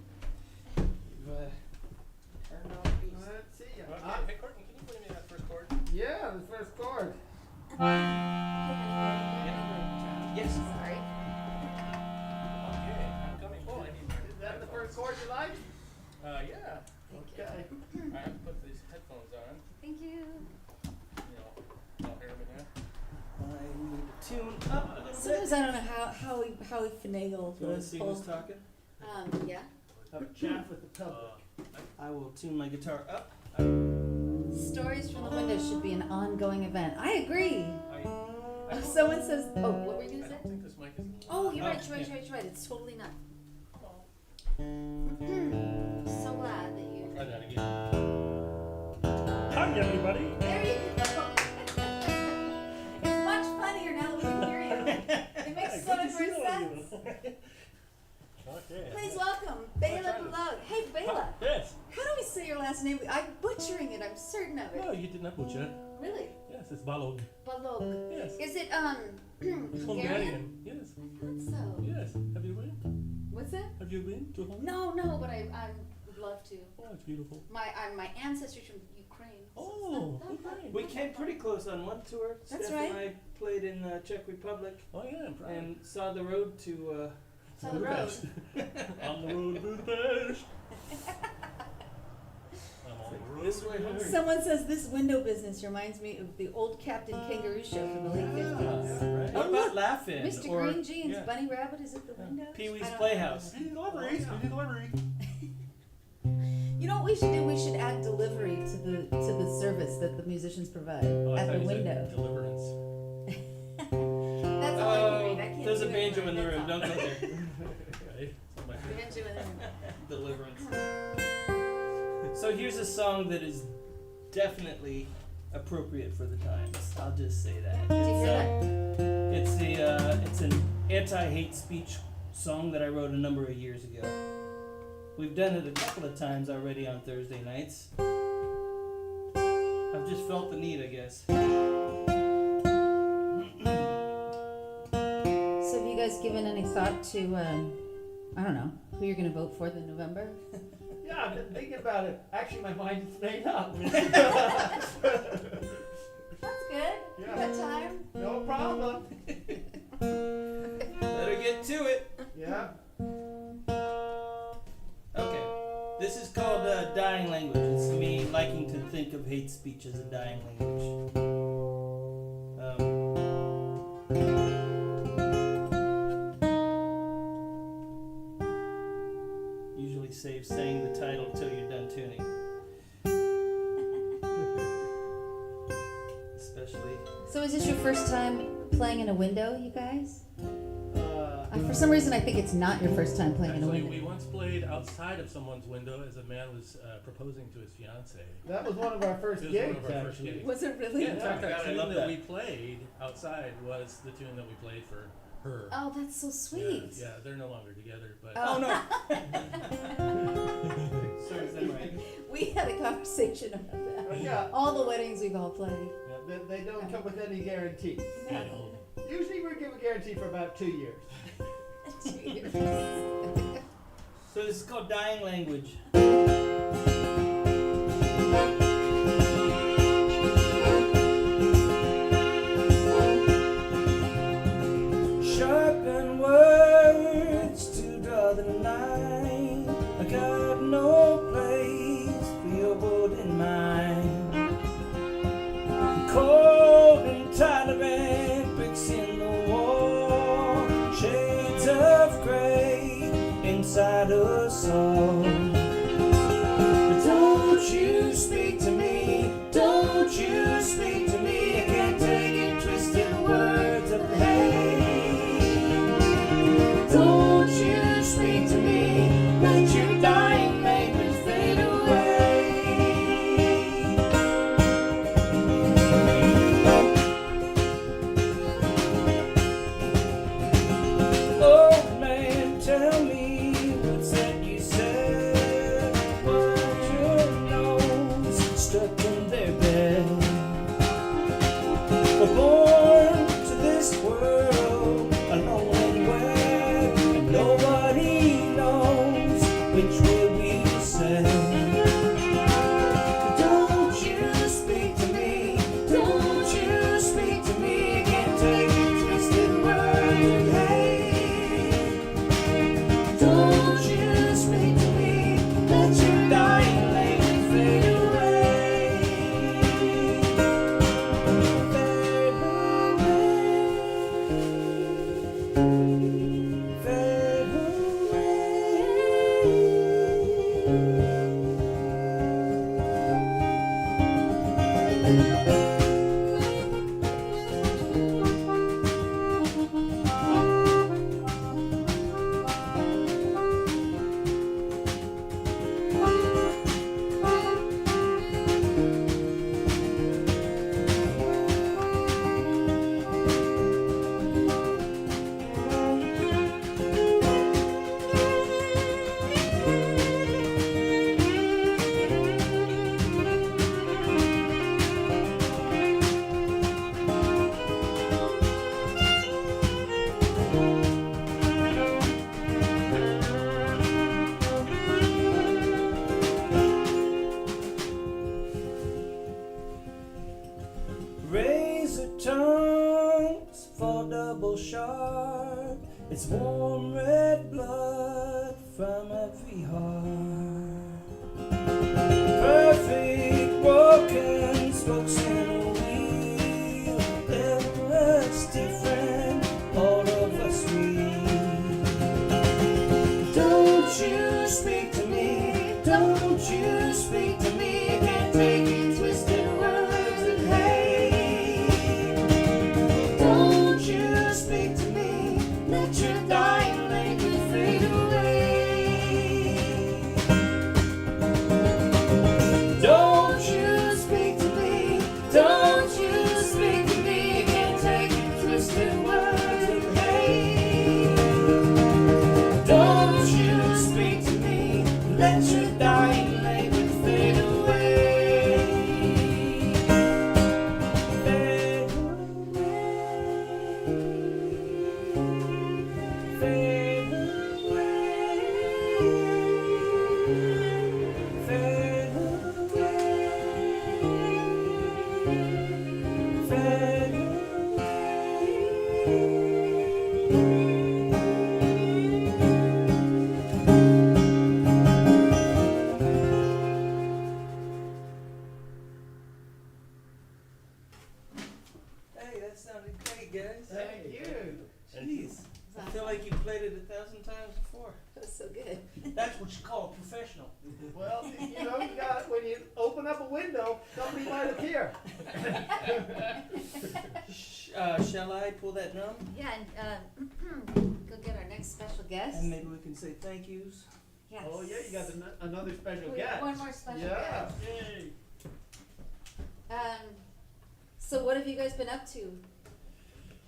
Speaker 5: turned off these.
Speaker 1: Let's see ya.
Speaker 4: Okay, hey Courtney, can you play me that first chord?
Speaker 1: Yeah, the first chord.
Speaker 5: Yes.
Speaker 2: Sorry.
Speaker 4: Okay, I'm coming. Oh, I need
Speaker 1: Is that the first chord you like?
Speaker 4: yeah.
Speaker 1: Okay.
Speaker 4: I have to put these headphones on.
Speaker 2: Thank you.
Speaker 4: Y'all hear me now?
Speaker 5: I need to tune up a little
Speaker 2: Sometimes
Speaker 5: bit.
Speaker 2: I don't know how we finagle
Speaker 5: You want to
Speaker 2: the
Speaker 5: see
Speaker 2: whole.
Speaker 5: who's talking?
Speaker 2: Yeah.
Speaker 1: Have a chat with the public.
Speaker 5: I will tune my guitar up.
Speaker 2: Stories from the window should be an ongoing event. I agree.
Speaker 4: I
Speaker 2: Oh, someone says. Oh, what were you
Speaker 4: I
Speaker 2: gonna
Speaker 4: don't
Speaker 2: say?
Speaker 4: think this mic is.
Speaker 2: Oh, you're
Speaker 5: Oh,
Speaker 2: right. You're right.
Speaker 5: yeah.
Speaker 2: You're right. It's totally not.
Speaker 4: Oh.
Speaker 2: So glad that you.
Speaker 4: Try that again.
Speaker 7: Hi, everybody.
Speaker 2: There you go. It's much funnier now that we can hear you. It makes so much more sense.
Speaker 7: Okay.
Speaker 2: Please welcome Béla Balogh. Hey, Béla.
Speaker 7: Yes.
Speaker 2: How do we say your last name? I'm butchering it. I'm certain of
Speaker 7: No,
Speaker 2: it.
Speaker 7: you did not butcher.
Speaker 2: Really?
Speaker 7: Yes, it's Balogh.
Speaker 2: Balogh.
Speaker 7: Yes.
Speaker 2: Is it
Speaker 7: It's
Speaker 2: Hungarian?
Speaker 7: Hungarian. Yes.
Speaker 2: I thought so.
Speaker 7: Yes. Have you been?
Speaker 2: What's that?
Speaker 7: Have you been to Hungary?
Speaker 2: No, but I would love to.
Speaker 7: Oh, it's beautiful.
Speaker 2: My ancestors from Ukraine. So it's
Speaker 7: Oh,
Speaker 2: not that far.
Speaker 7: okay.
Speaker 5: We came pretty close on one tour.
Speaker 2: That's
Speaker 5: Steph
Speaker 2: right.
Speaker 5: and I played in Czech Republic
Speaker 7: Oh, yeah, I'm proud.
Speaker 5: and saw the road to.
Speaker 2: On the road.
Speaker 7: On the road to Budapest. I'm on the road
Speaker 5: This
Speaker 7: to
Speaker 5: way home.
Speaker 7: Budapest.
Speaker 2: Someone says this window business reminds me of the old Captain Kangaroo show from the late 50s.
Speaker 5: Right. What
Speaker 2: Oh,
Speaker 5: about
Speaker 2: look,
Speaker 5: Laughing?
Speaker 2: Mr.
Speaker 5: Or
Speaker 2: Green Jeans,
Speaker 5: yeah.
Speaker 2: Bunny Rabbit is at the window.
Speaker 5: Pee Wee's
Speaker 2: I don't-
Speaker 5: Playhouse?
Speaker 7: Speedy delivery. Speedy delivery.
Speaker 2: You know what we should do? We should add delivery to the service that the musicians provide
Speaker 7: Oh, I
Speaker 2: at
Speaker 7: thought
Speaker 2: the
Speaker 7: you said
Speaker 2: window.
Speaker 7: Deliverance.
Speaker 2: That's all I can read. I can't
Speaker 5: There's
Speaker 2: do
Speaker 5: a
Speaker 2: it
Speaker 5: banjo
Speaker 2: right,
Speaker 5: in the
Speaker 2: that's
Speaker 5: room.
Speaker 2: all.
Speaker 5: Don't go there.
Speaker 7: Okay. It's on my head.
Speaker 2: Banjo in the room.
Speaker 5: Deliverance. So here's a song that is definitely appropriate for the times. I'll just say that.
Speaker 2: Did you hear
Speaker 5: It's an anti-hate speech song that I wrote a number of years ago. We've done it a couple of times already on Thursday nights. I've just felt the need, I guess.
Speaker 2: So have you guys given any thought to, I don't know, who you're going to vote for in November?
Speaker 1: Yeah, I've been thinking about it. Actually, my mind is made up.
Speaker 2: That's good. You
Speaker 1: Yeah.
Speaker 2: got time?
Speaker 1: No problem.
Speaker 5: Better get to it.
Speaker 1: Yeah.
Speaker 5: Okay. This is called Dying Language. It's me liking to think of hate speech as a dying language. Usually save saying the title till you're done tuning. Especially.
Speaker 2: So is this your first time playing in a window, you guys? For some reason, I think it's not your first time playing in a
Speaker 7: Actually,
Speaker 2: window.
Speaker 7: we once played outside of someone's window as a man was proposing to his fiancee.
Speaker 1: That was one of our first
Speaker 7: It was
Speaker 1: gigs,
Speaker 7: one of our first
Speaker 1: actually.
Speaker 7: gigs.
Speaker 2: Was it really?
Speaker 7: Yeah, in fact,
Speaker 5: I
Speaker 7: that tune
Speaker 5: love
Speaker 7: that
Speaker 5: that.
Speaker 7: we played outside was the tune that we played for her.
Speaker 2: Oh, that's so sweet.
Speaker 7: Yeah, they're no longer together, but
Speaker 2: Oh.
Speaker 5: no! So is that right?
Speaker 2: We had a conversation about that.
Speaker 1: Yeah.
Speaker 2: All the weddings we've all played.
Speaker 1: They don't come with any guarantee.
Speaker 7: I know.
Speaker 1: Usually we give a guarantee for about 2 years.
Speaker 2: 2 years.
Speaker 5: So this is called Dying Language. Sharpen words to draw the line. I got no place for your golden mind. Cold and Taliban bricks in the wall, shades of gray inside us all. But don't you speak to me, don't you speak to me. I can't take it, twisted words of hate. Don't you speak to me, let your dying language fade away. warm red blood from every heart. Perfect broken spokes in a wheel. Everyone's different, all of us we. Don't you speak to me, don't you speak to me. I can't take it twisted words of hate. Don't you speak to me, let your dying language fade away. Don't you speak to me, don't you speak to me. I can't take it twisted words of hate. Don't you speak to me, let your dying language fade away. Fade away. Fade away. Fade away. Fade Hey, that sounded great, guys.
Speaker 1: Thank you.
Speaker 5: Jeez, I feel like you played it 1,000 times before.
Speaker 2: That was so good.
Speaker 5: That's what you call a professional.
Speaker 1: Well, you know, you got when you open up a window, somebody might appear.
Speaker 5: Shall I pull that drum?
Speaker 2: Yeah, and go get our next special guest.
Speaker 5: And maybe we can say thank yous.
Speaker 2: Yes.
Speaker 1: Oh yeah, you got another special
Speaker 2: We have
Speaker 1: guest.
Speaker 2: one more special
Speaker 1: Yeah.
Speaker 2: guest. So what have you guys been up to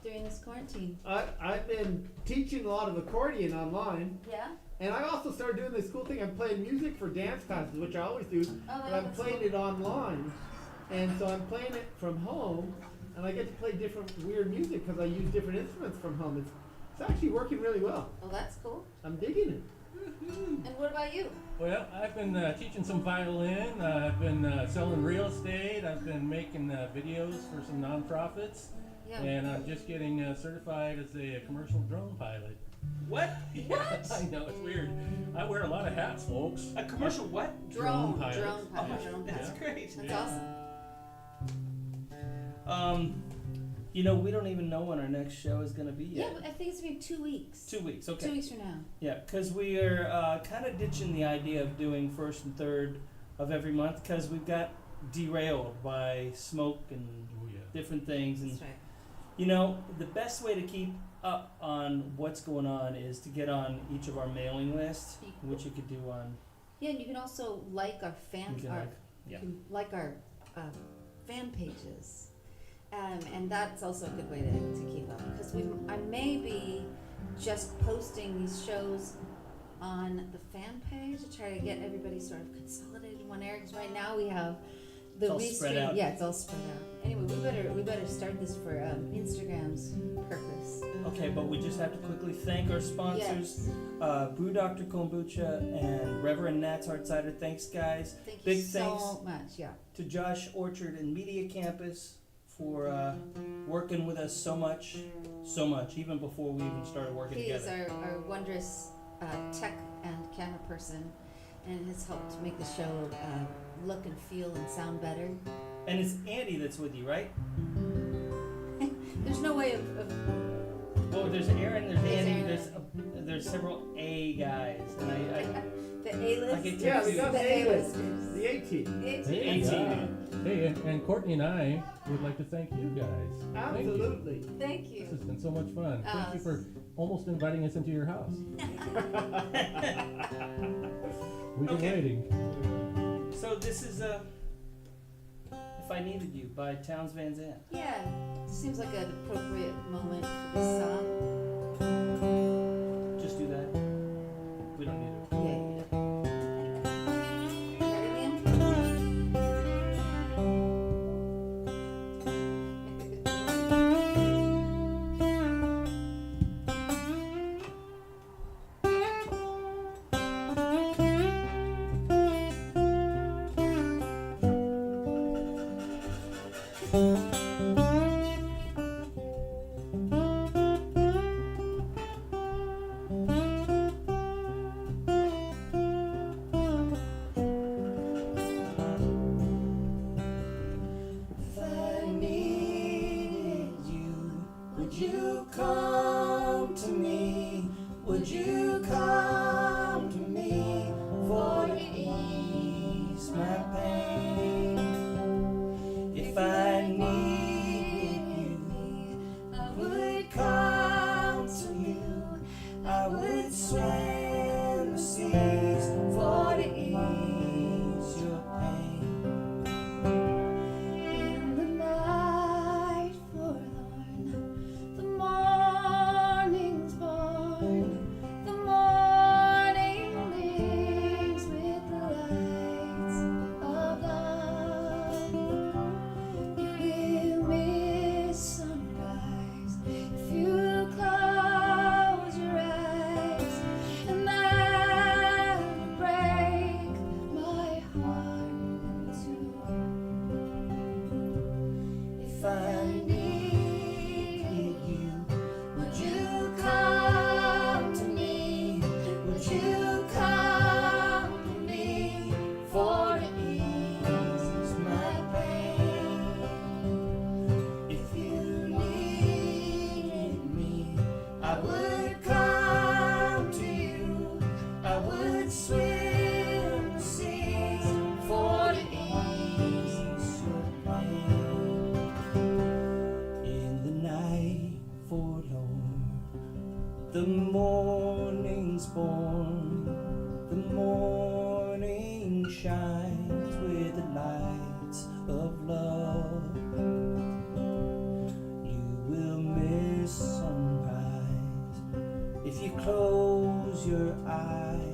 Speaker 2: during this quarantine?
Speaker 1: I've been teaching a lot of accordion online,
Speaker 2: Yeah?
Speaker 1: and I also started doing this cool thing. I'm playing music for dance classes, which I always do,
Speaker 2: Oh,
Speaker 1: but I'm
Speaker 2: that's
Speaker 1: playing
Speaker 2: cool.
Speaker 1: it online, and so I'm playing it from home, and I get to play different weird music because I use different instruments from home. It's actually working really well.
Speaker 2: Oh, that's cool.
Speaker 1: I'm digging it.
Speaker 2: And what about you?
Speaker 7: Well, I've been teaching some violin. I've been selling real estate. I've been making videos for some nonprofits.
Speaker 2: Yeah.
Speaker 7: And I'm just getting certified as a commercial drone pilot.
Speaker 5: What?
Speaker 7: Yes, I know, it's weird. I wear a lot of hats, folks.
Speaker 5: A commercial what?
Speaker 2: Drone
Speaker 7: pilot.
Speaker 2: pilot.
Speaker 5: Oh,
Speaker 2: Drone
Speaker 5: that's
Speaker 2: pilot.
Speaker 5: great.
Speaker 2: That's
Speaker 7: Yeah.
Speaker 2: awesome.
Speaker 5: You know, we don't even know when our next show is gonna be
Speaker 2: Yeah,
Speaker 5: yet.
Speaker 2: but I think it's gonna be 2 weeks.
Speaker 5: 2 weeks, okay.
Speaker 2: 2 weeks from now.
Speaker 5: Yeah, because we are kind of ditching the idea of doing first and third of every month because we've got derailed by smoke and
Speaker 7: Oh, yeah.
Speaker 5: different things. And
Speaker 2: That's right.
Speaker 5: you know, the best way to keep up on what's going on is to get on each of our mailing lists, which you could do on.
Speaker 2: Yeah, and you can also like our fan,
Speaker 5: You can
Speaker 2: our,
Speaker 5: like- yeah.
Speaker 2: you can like our fan pages, and that's also a good way to keep up because I may be just posting these shows on the fan page to try to get everybody sort of consolidated in one area. Because right now we have the
Speaker 5: It's all spread
Speaker 2: restream.
Speaker 5: out.
Speaker 2: Yeah, it's all spread out. Anyway, we better start this for Instagram's purpose.
Speaker 5: Okay, but we just have to quickly thank our sponsors,
Speaker 2: Yes.
Speaker 5: Brew Dr. Kombucha and Reverend Nat's Hard Cider. Thanks, guys.
Speaker 2: Thank
Speaker 5: Big
Speaker 2: you so
Speaker 5: thanks.
Speaker 2: much. Yeah.
Speaker 5: To Josh Orchard and Media Campus for working with us so much, even before we even started working
Speaker 2: He is
Speaker 5: together.
Speaker 2: our wondrous tech and camera person and has helped to make the show look and feel and sound better.
Speaker 5: And it's Andy that's with you, right?
Speaker 2: There's no way of
Speaker 5: Well, there's Aaron, there's
Speaker 2: There's
Speaker 5: Andy,
Speaker 2: Aaron.
Speaker 5: there's several A guys, and I
Speaker 2: the A-list.
Speaker 5: I get
Speaker 1: Yeah, we
Speaker 5: confused.
Speaker 1: got
Speaker 2: The
Speaker 1: the A-list.
Speaker 2: A-listers.
Speaker 1: The A-team.
Speaker 2: The A-team.
Speaker 7: Hey,
Speaker 5: 18.
Speaker 7: Hey, and Courtney and I would like to thank you guys. Thank you.
Speaker 1: Absolutely.
Speaker 2: Thank
Speaker 7: This
Speaker 2: you.
Speaker 7: has been so much fun.
Speaker 2: Oh,
Speaker 7: Thank you for almost inviting us into your house. We've been
Speaker 5: Okay.
Speaker 7: waiting.
Speaker 5: So this is If I Needed You by Townes Van Zandt.
Speaker 2: Yeah, seems like an appropriate moment for this song.
Speaker 5: Just do that. We don't need it.
Speaker 2: Yeah. Ready, Liam?
Speaker 6: would you come to me for to ease my pain? If I needed you, I would come to you. I would swim the seas for to ease your pain. In the night forlorn, the morning's born, the morning links with the lights of love. You will miss sunrise if you close your eyes, and that will break my heart in two. If I needed you, would you come to me? Would you come to me for to ease my pain? If you needed me, I would come to you. I would swim the seas for to ease your pain. In the night forlorn, the morning's born, the morning shines with the lights of love. You will miss sunrise if you close your eyes.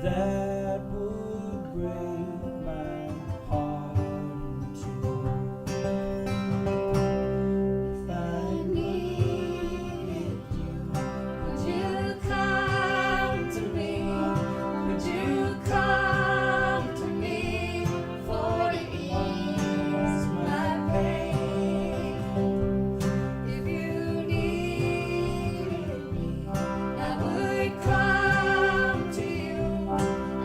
Speaker 6: That would break my heart in two. If I needed you, would you come to me? Would you come to me for to ease my pain? If you needed me, I would come to you.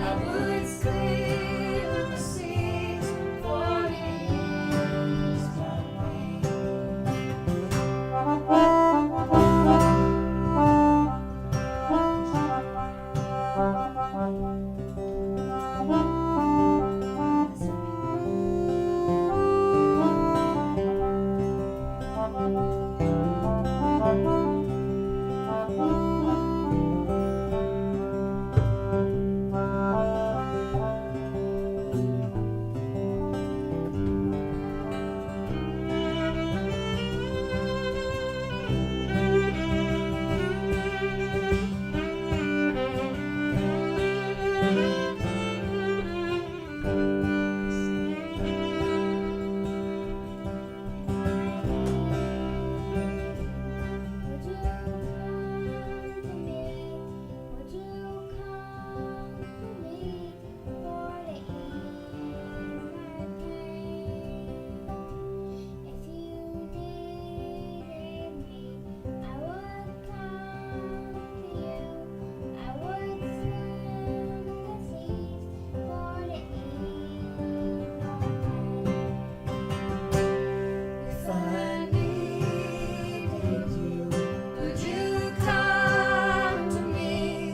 Speaker 6: I would swim the seas for to ease my pain. Would you come to me? Would you come to me for to ease my pain? If you needed me, I would come to you. I would swim the seas for to ease my pain. If I needed you, would you come to me?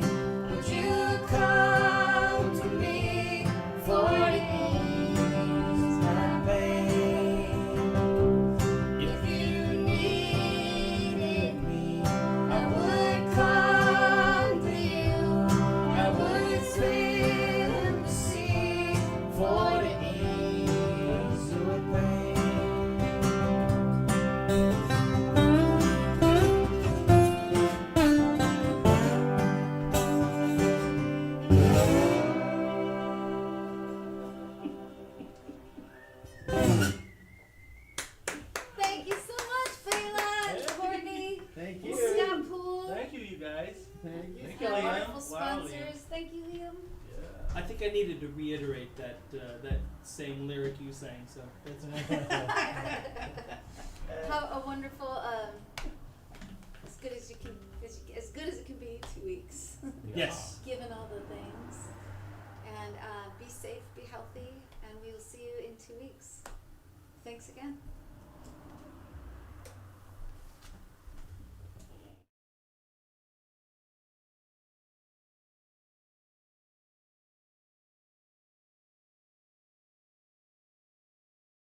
Speaker 6: Would you come to me for to ease my pain? If you needed me, I would come to you. I would swim the seas for to ease your pain. Thank you so much, Béla, Courtney,
Speaker 1: Thank you.
Speaker 2: Scott Poole,
Speaker 7: Thank you, you guys.
Speaker 1: Thank you.
Speaker 7: Thank you,
Speaker 2: our
Speaker 7: Liam.
Speaker 2: wonderful
Speaker 7: Wow,
Speaker 2: sponsors. Thank you, Liam.
Speaker 5: I think I needed to reiterate that that same lyric you sang. So that's
Speaker 2: How a wonderful, as good as you can, as good as it can be. 2 weeks.
Speaker 5: yes.